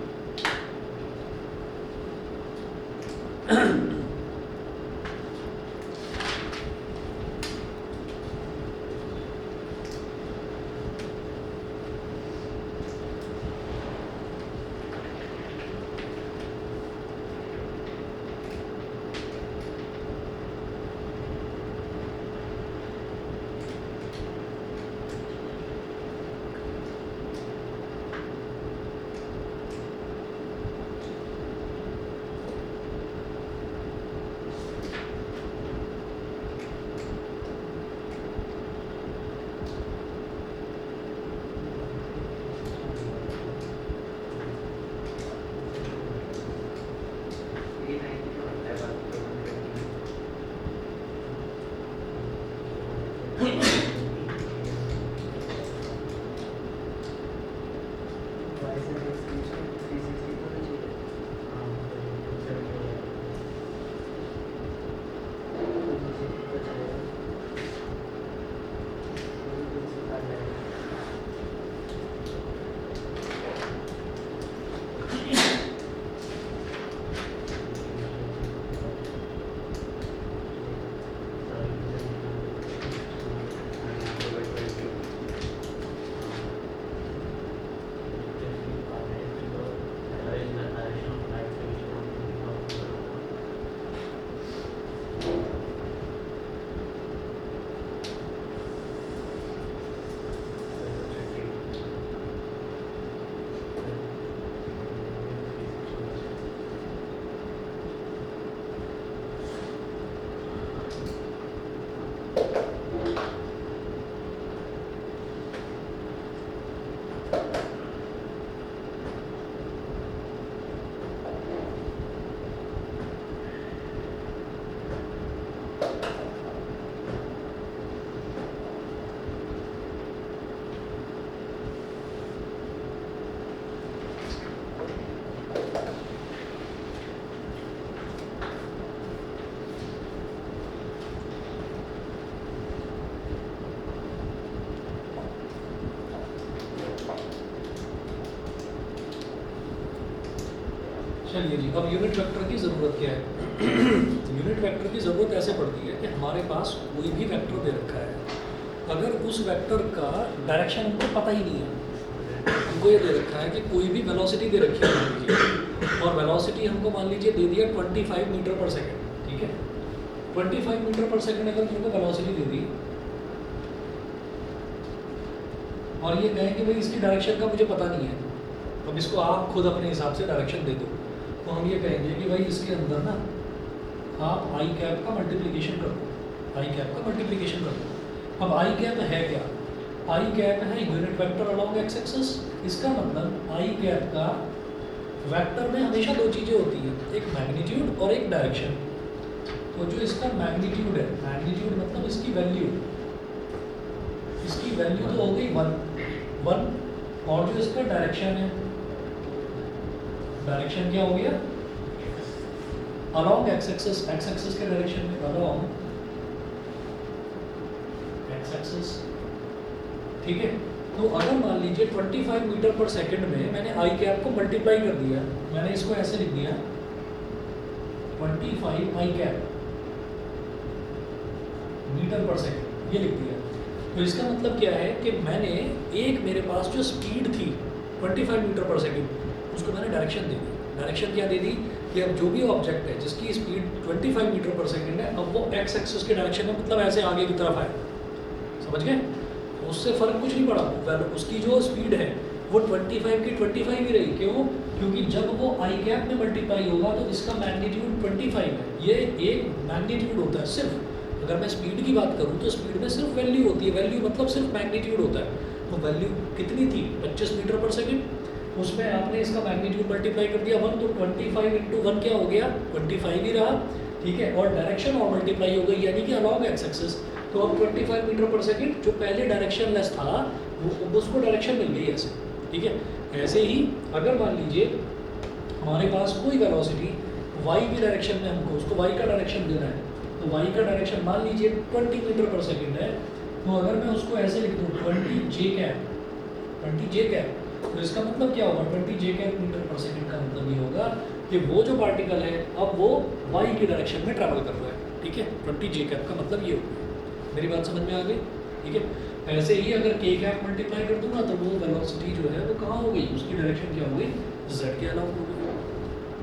चलिए जी, अब यूनिट वेक्टर की ज़रूरत क्या है? यूनिट वेक्टर की ज़रूरत ऐसे पड़ती है कि हमारे पास कोई भी वेक्टर दे रखा है, अगर उस वेक्टर का डायरेक्शन हमको पता ही नहीं है, हमको ये दे रखा है कि कोई भी वेलोसिटी दे रखी है मान लीजिए, और वेलोसिटी हमको मान लीजिए दे दिया 25 मीटर पर सेकेंड, ठीक है? 25 मीटर पर सेकेंड अगर मेरे को वेलोसिटी दे दी और ये कहें कि भाई इसकी डायरेक्शन का मुझे पता नहीं है, अब इसको आप खुद अपने हिसाब से डायरेक्शन दे दो, तो हम ये कहेंगे कि भाई इसके अंदर ना आप आई कैप का मल्टीप्लिकेशन कर दो, आई कैप का मल्टीप्लिकेशन कर दो। अब आई कैप है क्या? आई कैप है unit vector along X axis. इसका मतलब आई कैप का वेक्टर में हमेशा दो चीज़ें होती हैं, एक मैग्नीट्यूड और एक डायरेक्शन। तो जो इसका मैग्नीट्यूड है, मैग्नीट्यूड मतलब इसकी वैल्यू, इसकी वैल्यू तो हो गई 1, और जो इसका डायरेक्शन है, डायरेक्शन क्या हो गया? Along X axis, x axis के डायरेक्शन में, अलोंग एक्स एक्सिस, ठीक है? तो अगर मान लीजिए 25 मीटर पर सेकंड में मैंने आई कैप को मल्टीप्लाई कर दिया, मैंने इसको ऐसे लिख दिया 25 आई कैप मीटर पर सेकंड, ये लिख दिया। तो इसका मतलब क्या है कि मैंने एक, मेरे पास जो स्पीड थी 25 मीटर पर सेकंड, उसको मैंने डायरेक्शन दे दी। डायरेक्शन क्या दे दी कि अब जो भी ऑब्जेक्ट है जिसकी स्पीड 25 मीटर पर सेकंड है, अब वो एक्स एक्सिस के डायरेक्शन में, मतलब ऐसे आगे की तरफ आए, समझ गए? उससे फ़र्क कुछ नहीं पड़ा, उसकी जो स्पीड है वो 25 की 25 ही रही। क्यों? क्योंकि जब वो आई कैप में मल्टीप्लाई होगा तो इसका मैग्नीट्यूड 25 है। ये एक मैग्नीट्यूड होता है सिर्फ। अगर मैं स्पीड की बात करूँ तो स्पीड में सिर्फ वैल्यू होती है, वैल्यू मतलब सिर्फ मैग्नीट्यूड होता है। तो वैल्यू कितनी थी? 25 मीटर पर सेकेंड, उसमें आपने इसका मैग्नीट्यूड मल्टीप्लाई कर दिया 1, तो 25 इंटू 1 क्या हो गया? 25 ही रहा, ठीक है? और डायरेक्शन और मल्टीप्लाई हो गई, यानी कि अलोंग एक्स एक्सिस। तो अब 25 मीटर पर सेकेंड जो पहले डायरेक्शन लेस था वो उसको डायरेक्शन मिल गई ऐसे, ठीक है? ऐसे ही अगर मान लीजिए हमारे पास कोई वेलोसिटी वाई की डायरेक्शन में, हमको उसको वाई का डायरेक्शन देना है, तो वाई का डायरेक्शन मान लीजिए 20 मीटर पर सेकेंड है, तो अगर मैं उसको ऐसे लिख दूँ 20 जे कैप, तो इसका मतलब क्या होगा? 20 जे कैप मीटर पर सेकेंड का मतलब ये होगा कि वो जो पार्टिकल है अब वो वाई की डायरेक्शन में ट्रैवल कर रहा है, ठीक है? 20 जे कैप का मतलब ये होगा। मेरी बात समझ में आ गई, ठीक है? ऐसे ही अगर के कैप मल्टीप्लाई कर दूंगा तो वो वेलोसिटी जो है वो कहाँ हो गई? उसकी डायरेक्शन क्या हो गई? जेड के अलाउ हो गई।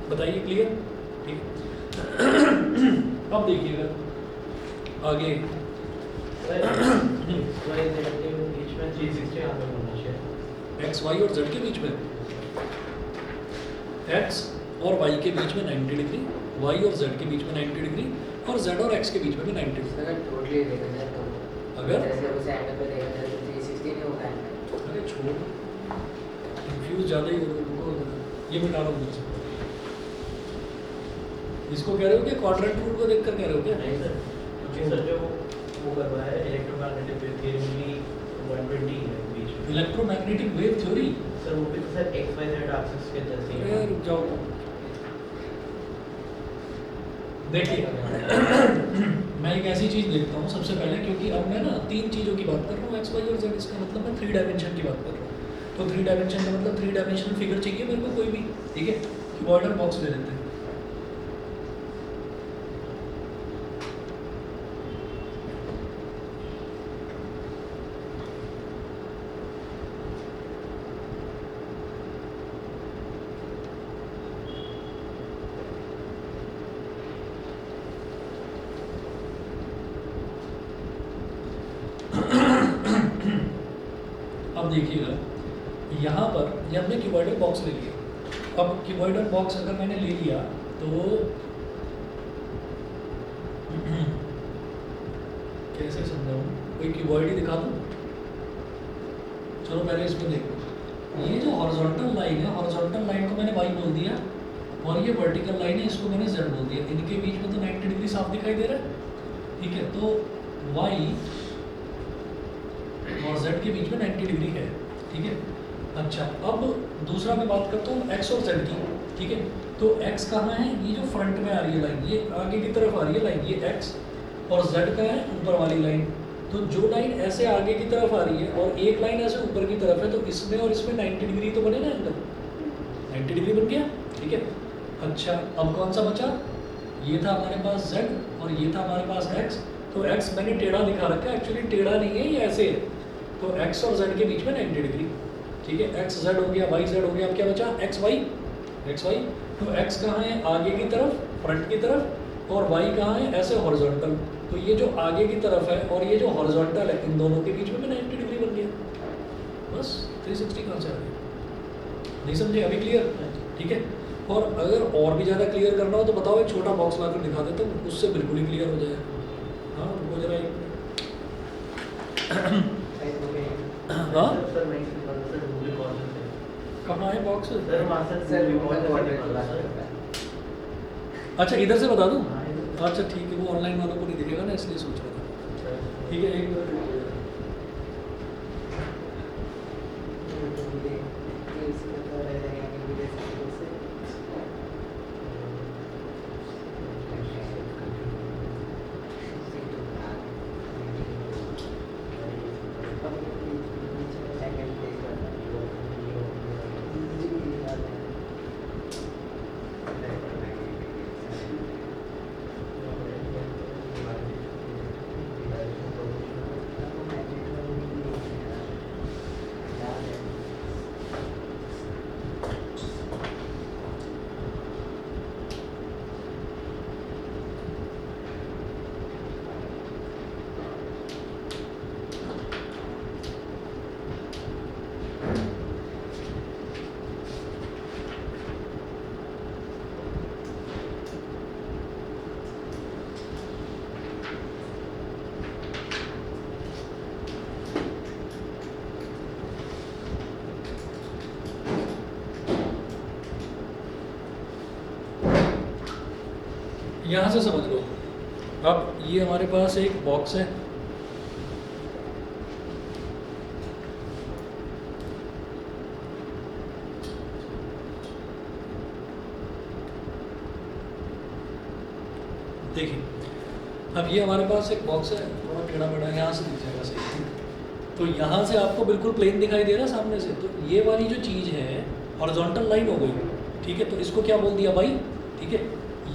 बताइए, क्लियर? ठीक। अब देखिएगा आगे एक्स वाई और जेड के बीच में, एक्स और वाई के बीच में 90 डिग्री, वाई और जेड के बीच में 90 डिग्री, और जेड और एक्स के बीच में भी 90 डिग्री। अगर टोटली देखा जाए तो अगर जैसे उस एंगल पे देखा जाए तो 360 नहीं होगा एंगल। अरे छोड़, कंफ्यूज ज़्यादा ही हो रहे हो, ये मिटा लो मुझसे। इसको कह रहे हो कि क्वाड्रेंट रूल को देखकर कह रहे हो क्या? नहीं सर, क्योंकि सर जो वो कर रहा है इलेक्ट्रोमैग्नेटिक वेव थ्योरी में 120 है बीच में। इलेक्ट्रोमैग्नेटिक वेव थ्योरी, सर वो भी तो sir X Y Z axis के जैसे ही अरे है। रुक जाओ, देखिए मैं एक ऐसी चीज़ देखता हूँ सबसे पहले, क्योंकि अब मैं ना 3 चीज़ों की बात कर रहा हूँ, एक्स वाई और जेड, इसका मतलब मैं 3 डायमेंशन की बात कर रहा हूँ। तो 3 डायमेंशन का मतलब 3 डायमेंशनल फिगर चाहिए मेरे को कोई भी, ठीक है? क्यूबॉइडल बॉक्स ले लेते हैं। अब देखिएगा यहाँ पर ये हमने क्यूबॉइडल बॉक्स ले लिया। अब क्यूबॉइडल बॉक्स अगर मैंने ले लिया तो कैसे समझाऊँ? कोई क्यूबॉइड ही दिखा दूँ? चलो पहले इसमें देखो, ये जो हॉरिजॉन्टल लाइन है, हॉरिजॉन्टल लाइन को मैंने वाई बोल दिया, और ये वर्टिकल लाइन है, इसको मैंने जेड बोल दिया। इनके बीच में तो 90 डिग्री साफ दिखाई दे रहा है, ठीक है? तो वाई और जेड के बीच में 90 डिग्री है, ठीक है? अच्छा, अब दूसरा मैं बात करता हूँ एक्स और जेड की, ठीक है? तो एक्स कहाँ है? ये जो फ्रंट में आ रही है लाइन, ये आगे की तरफ आ रही है लाइन, ये एक्स, और जेड का है ऊपर वाली लाइन। तो जो लाइन ऐसे आगे की तरफ आ रही है और एक लाइन ऐसे ऊपर की तरफ है, तो इसमें और इसमें 90 डिग्री तो बने ना एंगल, 90 डिग्री बन गया, ठीक है? अच्छा, अब कौन सा बचा? ये था हमारे पास z और ये था हमारे पास x। तो x मैंने टेढ़ा दिखा रखा है, एक्चुअली टेढ़ा नहीं है, ये ऐसे है। तो x और z के बीच में 90 डिग्री, ठीक है। x z हो गया, y z हो गया, अब क्या बचा? x y। तो x कहाँ है? आगे की तरफ, फ्रंट की तरफ, और y कहाँ है? ऐसे हॉरिजॉन्टल। तो ये जो आगे की तरफ है और ये जो हॉरिजॉन्टल है, इन दोनों के बीच में 90 डिग्री बन गया। बस 360 कहाँ से आ गया? नहीं समझे? अभी क्लियर? ठीक है। और अगर और भी ज़्यादा क्लियर करना हो तो बताओ, एक छोटा बॉक्स लाकर दिखा देता हूँ, उससे बिल्कुल ही क्लियर हो जाएगा। हाँ, रुको जरा एक मिनट। हाँ, सर नहीं निकाल सर, गूगल कॉल से कहाँ है box? Sir master sir Google वो Call से वाटर निकाला निकाला सर। है। अच्छा, इधर से बता दूँ? हाँ, इधर। अच्छा ठीक है, वो ऑनलाइन वालों को नहीं दिखेगा ना, इसलिए सोच रहा था। ठीक है, एक मिनट। यहाँ से समझ लो। अब ये हमारे पास एक बॉक्स है, देखिए। अब ये हमारे पास एक बॉक्स है, थोड़ा टेढ़ा मेढ़ा, यहाँ से दिख जाएगा सही। तो यहाँ से आपको बिल्कुल प्लेन दिखाई दे रहा है सामने से। तो ये वाली जो चीज़ है हॉरिजॉन्टल लाइन हो गई, ठीक है। तो इसको क्या बोल दिया भाई? ठीक है,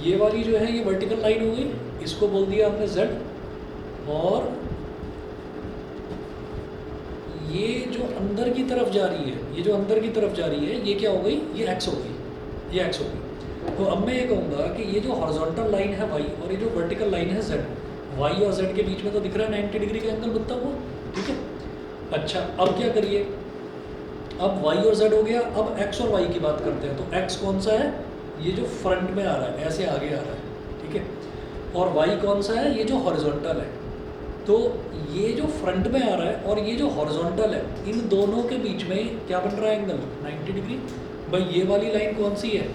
ये वाली जो है ये वर्टिकल लाइन हो गई, इसको बोल दिया आपने z। और ये जो अंदर की तरफ जा रही है, ये जो अंदर की तरफ जा रही है, ये क्या हो गई? ये x हो गई, ये x हो गई। तो अब मैं ये कहूँगा कि ये जो हॉरिजॉन्टल लाइन है y और ये जो वर्टिकल लाइन है z, y और z के बीच में तो दिख रहा है 90 डिग्री का एंगल बनता हुआ, ठीक है। अच्छा, अब क्या करिए? अब y और z हो गया, अब x और y की बात करते हैं। तो x कौन सा है? ये जो फ्रंट में आ रहा है, ऐसे आगे आ रहा है, ठीक है। और y कौन सा है? ये जो हॉरिजॉन्टल है। तो ये जो फ्रंट में आ रहा है और ये जो हॉरिजॉन्टल है, इन दोनों के बीच में क्या बन रहा है एंगल? 90 डिग्री। भाई ये वाली लाइन कौन सी है?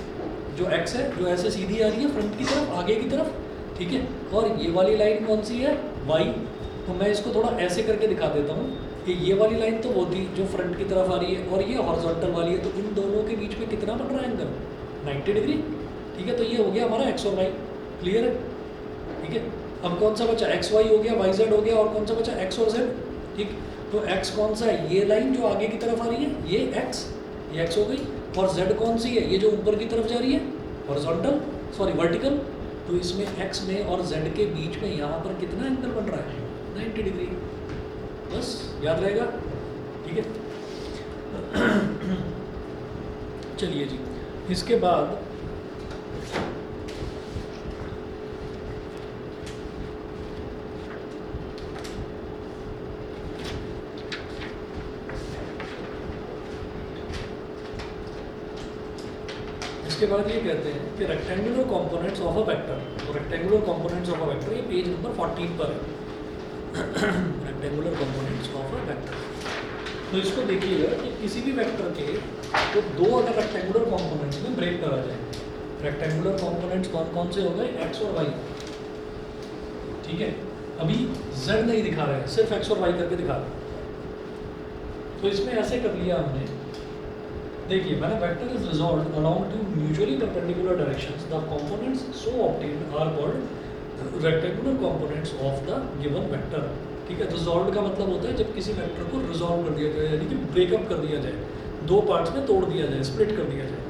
जो x है, जो ऐसे सीधी आ रही है फ्रंट की तरफ, आगे की तरफ, ठीक है। और ये वाली लाइन कौन सी है? y। तो मैं इसको थोड़ा ऐसे करके दिखा देता हूँ कि ये वाली लाइन तो वो थी जो फ्रंट की तरफ आ रही है, और ये हॉरिजॉन्टल वाली है। तो इन दोनों के बीच में कितना बन रहा है एंगल? 90 डिग्री, ठीक है। तो ये हो गया हमारा x और y, क्लियर है? ठीक है। अब कौन सा बचा? एक्स वाई हो गया, वाई जेड हो गया, और कौन सा बचा? एक्स और जेड, ठीक। तो एक्स कौन सा है? ये लाइन जो आगे की तरफ आ रही है, ये एक्स हो गई। और जेड कौन सी है? ये जो ऊपर की तरफ जा रही है, हॉरिजॉन्टल, सॉरी वर्टिकल। तो इसमें एक्स में और जेड के बीच में यहाँ पर कितना एंगल बन रहा है? 90 डिग्री। बस याद रहेगा, ठीक है। चलिए जी, इसके बाद इसके बाद ये कहते हैं कि rectangular components of a vector. तो rectangular components of a vector, ये पेज नंबर 14 पर है। Rectangular components of a vector. तो इसको देखिएगा कि किसी भी वेक्टर के तो दो अगर रेक्टेंगुलर कंपोनेंट्स में ब्रेक करा जाए, रेक्टेंगुलर कंपोनेंट्स कौन कौन से हो गए? एक्स और वाई, ठीक है। अभी जेड नहीं दिखा रहे हैं, सिर्फ एक्स और वाई करके दिखा रहे हैं। तो इसमें ऐसे कर लिया हमने, देखिए मैंने vector is resolved along two mutually perpendicular directions, the components so obtained are called rectangular components of the given vector, ठीक है। रिजॉल्व्ड का मतलब होता है जब किसी वेक्टर को रिजॉल्व कर दिया जाए, यानी कि ब्रेकअप कर दिया जाए, दो पार्ट्स में तोड़ दिया जाए, स्प्लिट कर दिया जाए।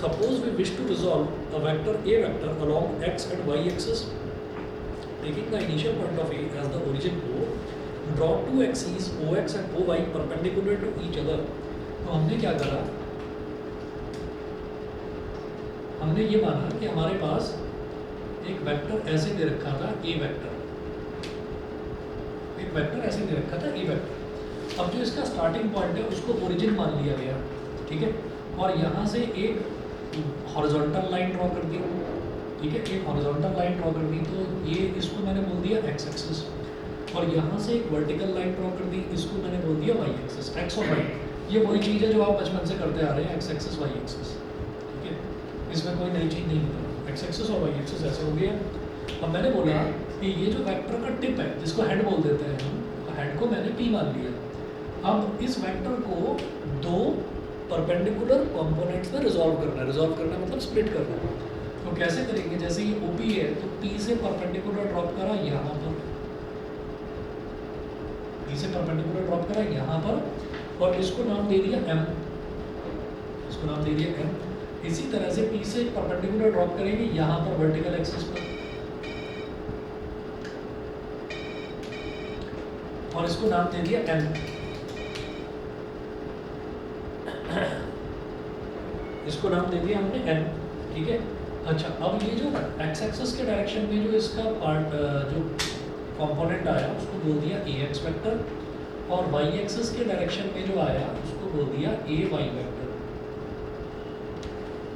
suppose we wish to resolve a vector A vector along x and y axis, taking the initial point of A as the origin O, draw two axes OX and OY perpendicular to each other. तो हमने क्या करा, हमने ये माना कि हमारे पास एक वेक्टर ऐसे दे रखा था A वेक्टर, एक वेक्टर ऐसे दे रखा था A वेक्टर। अब जो इसका स्टार्टिंग पॉइंट है उसको ओरिजिन मान लिया गया, ठीक है, और यहाँ से एक हॉरिजॉन्टल लाइन ड्रॉ कर दी, ठीक है, एक हॉरिजॉन्टल लाइन ड्रॉ कर दी, तो ये इसको मैंने बोल दिया एक्स एक्सिस, और यहाँ से एक वर्टिकल लाइन ड्रॉ कर दी, इसको मैंने बोल दिया वाई एक्सिस। एक्स और वाई ये वही चीज़ है जो आप बचपन से करते आ रहे हैं, एक्स एक्सिस वाई एक्सिस, ठीक है, इसमें कोई नई चीज़ नहीं होता। एक्स एक्सिस और वाई एक्सिस ऐसे हो गया। अब मैंने बोला कि ये जो वेक्टर का टिप है जिसको हेड बोल देते हैं हम, हेड को मैंने पी मान लिया। अब इस वेक्टर को दो परपेंडिकुलर कंपोनेंट्स में रिजॉल्व करना है, रिजॉल्व करना मतलब स्प्लिट करना है। तो कैसे करेंगे, जैसे ये ओपी है तो पी से परपेंडिकुलर ड्रॉप करा यहाँ पर, पी से परपेंडिकुलर ड्रॉप करा यहाँ पर, और इसको नाम दे दिया एम, इसको नाम दे दिया एम। इसी तरह से पी से परपेंडिकुलर ड्रॉप करेंगे यहाँ पर वर्टिकल एक्सिस पर, और इसको नाम दे दिया एम, इसको नाम दे दिया हमने एन, ठीक है। अच्छा, अब ये जो एक्स एक्सिस के डायरेक्शन में जो इसका पार्ट जो कंपोनेंट आया उसको बोल दिया ए एक्स वेक्टर, और वाई एक्सिस के डायरेक्शन में जो आया उसको बोल दिया ए वाई वेक्टर,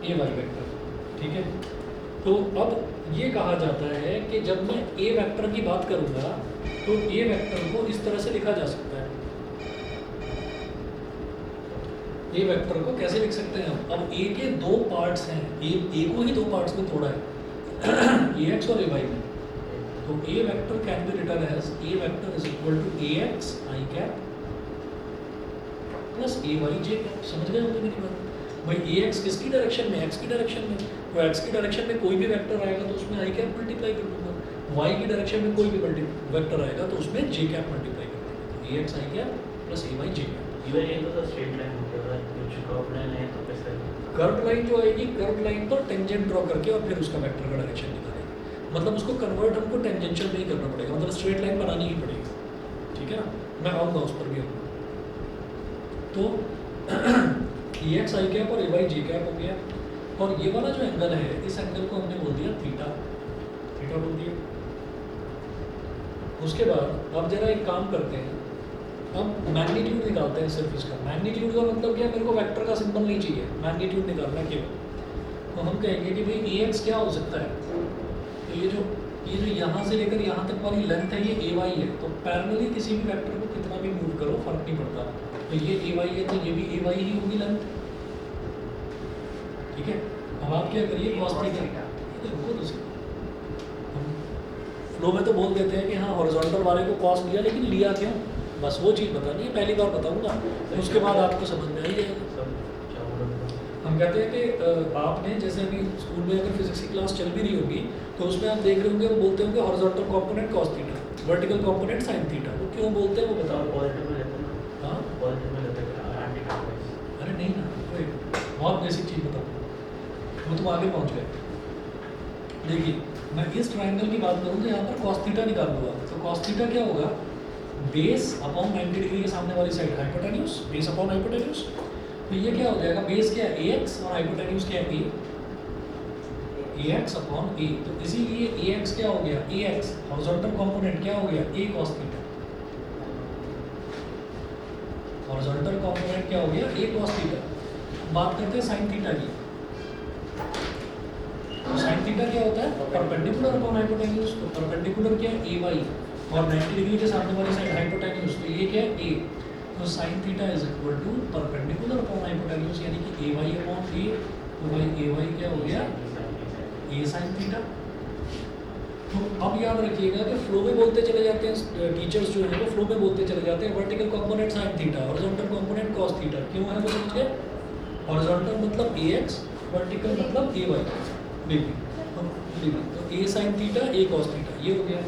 ए वाई वेक्टर, ठीक है। तो अब ये कहा जाता है कि जब मैं ए वेक्टर की बात करूँगा तो ए वेक्टर को इस तरह से लिखा जा सकता है। ए वेक्टर को कैसे लिख सकते हैं हम? अब ए के दो पार्ट्स हैं, ए को ही दो पार्ट्स में तोड़ा है ए एक्स और ए वाई में। तो A vector can be written as A vector is equal to A X I cap plus A Y J cap. समझ गए होंगे मेरी बात? भाई ए एक्स किसकी डायरेक्शन में? एक्स की डायरेक्शन में। तो एक्स की डायरेक्शन में कोई भी वेक्टर आएगा तो उसमें आई कैप मल्टीप्लाई कर दूंगा, वाई की डायरेक्शन में कोई भी वेक्टर आएगा तो उसमें जे कैप मल्टीप्लाई कर दूंगा। ए X I cap plus A Y J cap. ये तो स्ट्रेट लाइन हो गया, कुछ कर्व लाइन है तो कैसे? कर्व लाइन जो आएगी, कर्व लाइन तो टेंजेंट ड्रॉ करके और फिर उसका वेक्टर का डायरेक्शन निकालेंगे। मतलब उसको कन्वर्ट हमको टेंजेंशियल में ही करना पड़ेगा, मतलब स्ट्रेट लाइन बनानी ही पड़ेगी, ठीक है ना। मैं आऊँगा उस पर भी आऊँगा। तो ए एक्स आई कैप और ए वाई जे कैप हो गया, और ये वाला जो एंगल है इस एंगल को हमने बोल दिया थीटा, थीटा बोल दिया। उसके बाद अब जरा एक काम करते हैं, अब मैग्नीट्यूड निकालते हैं सिर्फ इसका। मैग्नीट्यूड का मतलब क्या, मेरे को वेक्टर का सिंबल नहीं चाहिए, मैग्नीट्यूड निकालना है केवल। तो हम कहेंगे कि भाई ए एक्स क्या हो सकता है, तो ये जो यहाँ से लेकर यहाँ तक वाली लेंथ है ये ए वाई है। तो पैरेलली किसी भी वेक्टर को कितना भी मूव करो फर्क नहीं पड़ता। तो ये ए वाई है तो ये भी ए वाई ही होगी लेंथ, ठीक है। अब आप क्या करिए, कॉस थीटा, फ्लो में तो बोल देते हैं कि हाँ हॉरिजॉन्टल वाले को कॉस लिया, लेकिन लिया क्यों, बस वो चीज़ बतानी है। पहली बार बताऊंगा तो उसके बाद आपको समझ में आ ही जाएगा। हम कहते हैं कि आपने जैसे अभी स्कूल में अगर फिजिक्स की क्लास चल भी रही होगी तो उसमें आप देख रहे होंगे वो बोलते होंगे horizontal component cos theta, vertical component sine theta. वो क्यों बोलते हैं वो बताओ। पॉजिटिव में लेते हैं, हाँ पॉजिटिव में लेते हैं एंटी क्लॉकवाइज। अरे नहीं ना, कोई बहुत बेसिक चीज़ बताऊँ, वो तुम आगे पहुँच गए। देखिए मैं इस ट्राइंगल की बात करूँ तो यहाँ पर कॉस थीटा निकालूंगा। तो कॉस थीटा क्या होगा, बेस अपॉन 90 डिग्री के सामने वाली side hypotenuse, base upon hypotenuse. तो ये क्या हो जाएगा, बेस क्या है ए एक्स और हाइपोटेन्यूज क्या है ए एक्स अपॉन ए। तो इसीलिए ए एक्स क्या हो गया, ए एक्स हॉरिजॉन्टल कंपोनेंट क्या हो गया ए कॉस थीटा, हॉरिजॉन्टल कंपोनेंट क्या हो गया ए कॉस थीटा। बात करते हैं साइन थीटा की। तो साइन थीटा क्या होता है, परपेंडिकुलर अपॉन हाइपोटेन्यूज। तो परपेंडिकुलर क्या है ए वाई और 90 डिग्री के सामने वाली साइड हाइपोटेन्यूज, तो ये क्या है ए। तो sine theta is equal to perpendicular upon hypotenuse, यानी कि ए वाई अपॉन ए। तो भाई ए वाई क्या हो गया ए साइन थीटा। तो अब याद रखिएगा कि फ्लो में बोलते चले जाते हैं टीचर्स जो है वो फ्लो में बोलते चले जाते हैं vertical component sine theta, horizontal component cos theta. क्यों है वो समझिए, हॉरिजॉन्टल मतलब ए एक्स, वर्टिकल मतलब ए वाई। देखिए तो ए साइन थीटा ए कॉस थीटा ये हो गया।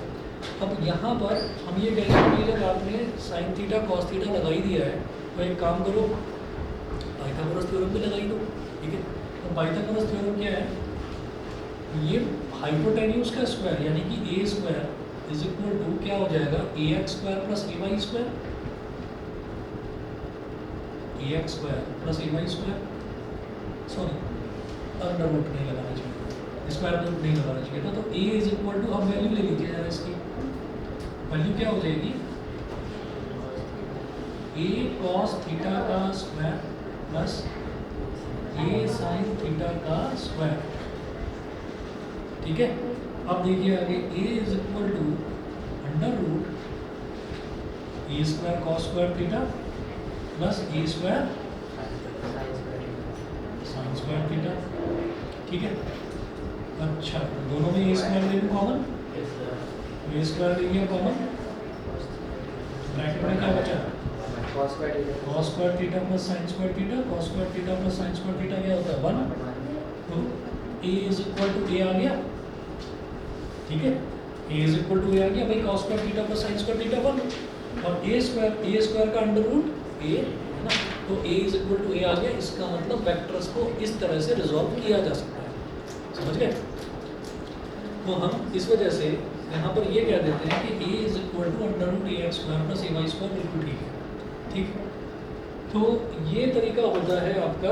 अब यहाँ पर हम ये कहेंगे कि जब आपने साइन थीटा कॉस थीटा लगा ही दिया है तो एक काम करो, पाइथागोरस थ्योरम भी लगा ही दो, ठीक है। तो पाइथागोरस थ्योरम क्या है? ये हाइपोटेन्यूज का स्क्वायर यानी कि A square is equal to क्या हो जाएगा, A X square plus A Y square, A X square plus A Y square, sorry under root नहीं लगाना चाहिए, स्क्वायर रूट नहीं लगाना चाहिए था। तो ए इज इक्वल टू, अब वैल्यू ले लीजिए यार, इसकी वैल्यू क्या हो जाएगी, ए कॉस थीटा का square plus A sine theta का स्क्वायर। ठीक है, अब देखिए आगे, A is equal to under root A square cos square theta plus A square sine square theta. ठीक है, अच्छा दोनों में ए स्क्वायर ले लूँ कॉमन, ए स्क्वायर ले लिया कॉमन, ब्रैकेट में क्या बचा, cos square theta cos square theta plus sign square theta, cos square theta plus sign square theta क्या होता है 1, तो ए इज इक्वल टू ए आ गया। ठीक है, ए इज इक्वल टू ए आ गया भाई, cos square theta plus sign square theta 1, और ए स्क्वायर का अंडर रूट ए है ना, तो ए इज इक्वल टू ए आ गया। इसका मतलब वेक्टर्स को इस तरह से रिजॉल्व किया जा सकता है, समझ गए। तो हम इस वजह से यहाँ पर ये कह देते हैं कि A is equal to under root A X square plus A Y square, बिल्कुल ठीक है। ठीक, तो ये तरीका होता है आपका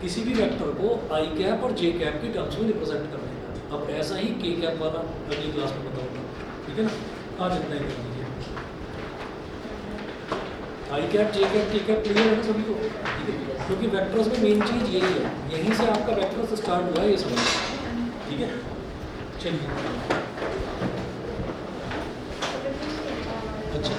किसी भी वेक्टर को आई कैप और जे कैप की टर्म्स में रिप्रेजेंट करने का। अब ऐसा ही के कैप वाला अगली क्लास में बताऊंगा, ठीक है ना। आज इतना ही कर लीजिए, आई कैप जे कैप के कैप क्लियर है ना सभी को, ठीक है। क्योंकि वेक्टर्स में मेन चीज़ यही है, यहीं से आपका वेक्टर्स स्टार्ट हुआ है ये समझ, ठीक है। चलिए, अच्छा